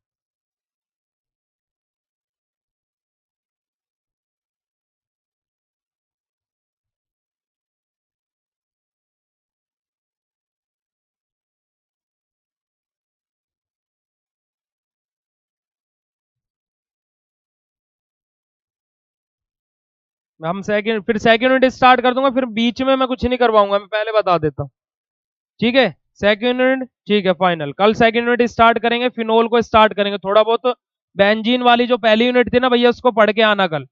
हम सेकंड फिर सेकंड यूनिट स्टार्ट कर दूंगा, फिर बीच में मैं कुछ नहीं करवाऊंगा, मैं पहले बता देता हूँ। ठीक है सेकंड यूनिट, ठीक है फाइनल। कल सेकंड यूनिट स्टार्ट करेंगे, फिनोल को स्टार्ट करेंगे थोड़ा बहुत। बेंजीन वाली जो पहली यूनिट थी ना भैया, उसको पढ़ के आना कल।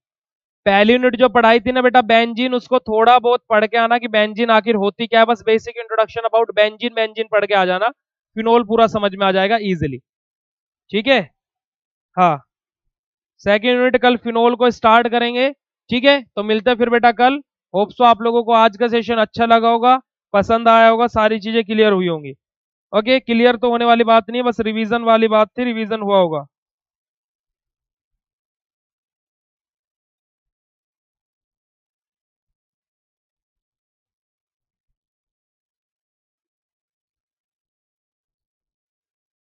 पहली यूनिट जो पढ़ाई थी ना बेटा बेंजीन, उसको थोड़ा बहुत पढ़ के आना कि बेंजीन आखिर होती क्या है, बस basic introduction about benzene, benzene पढ़ के आ जाना। फिनोल पूरा समझ में आ जाएगा इजीली। ठीक है हाँ, सेकेंड यूनिट कल फिनोल को स्टार्ट करेंगे। ठीक है तो मिलते हैं फिर बेटा कल। होप सो आप लोगों को आज का सेशन अच्छा लगा होगा, पसंद आया होगा, सारी चीजें क्लियर हुई होंगी। ओके क्लियर तो होने वाली बात नहीं है, बस रिवीजन वाली बात थी, रिवीजन हुआ होगा।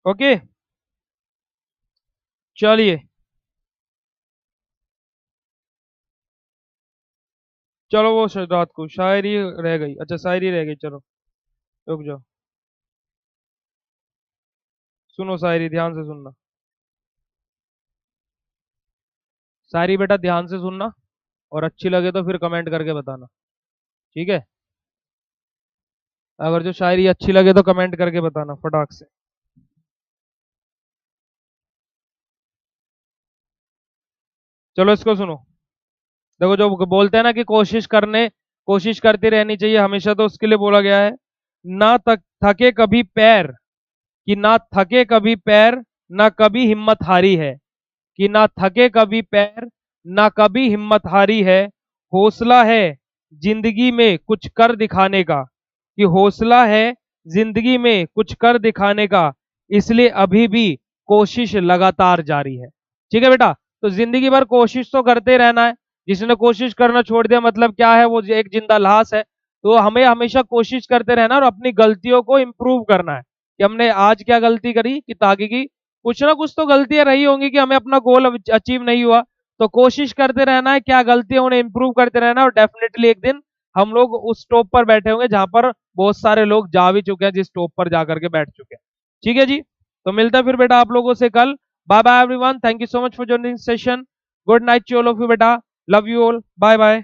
ओके चलिए, चलो वो रात को शायरी रह गई, अच्छा शायरी रह गई, चलो रुक जाओ, सुनो शायरी ध्यान से सुनना। शायरी बेटा ध्यान से सुनना, और अच्छी लगे तो फिर कमेंट करके बताना। ठीक है, अगर जो शायरी अच्छी लगे तो कमेंट करके बताना फटाक से। चलो इसको सुनो। देखो जो बोलते हैं ना कि कोशिश करती रहनी चाहिए हमेशा, तो उसके लिए बोला गया है, ना थके कभी पैर, कि ना थके कभी पैर, ना कभी हिम्मत हारी है, कि ना थके कभी पैर, ना कभी हिम्मत हारी है। हौसला है जिंदगी में कुछ कर दिखाने का, कि हौसला है जिंदगी में कुछ कर दिखाने का, इसलिए अभी भी कोशिश लगातार जारी है। ठीक है बेटा, तो जिंदगी भर कोशिश तो करते ही रहना है। जिसने कोशिश करना छोड़ दिया मतलब क्या है, वो एक जिंदा लाश है। तो हमें हमेशा कोशिश करते रहना और अपनी गलतियों को इम्प्रूव करना है, कि हमने आज क्या गलती करी, कि ताकि की कुछ ना कुछ तो गलतियां रही होंगी कि हमें अपना गोल अचीव नहीं हुआ। तो कोशिश करते रहना है, क्या गलतियां उन्हें इंप्रूव करते रहना है, और डेफिनेटली एक दिन हम लोग उस टॉप पर बैठे होंगे जहां पर बहुत सारे लोग जा भी चुके हैं, जिस टॉप पर जाकर के बैठ चुके हैं। ठीक है जी, तो मिलता है फिर बेटा आप लोगों से कल। Bye bye everyone, thank you so much for joining session. Good night to all of you बेटा, love you all, bye bye.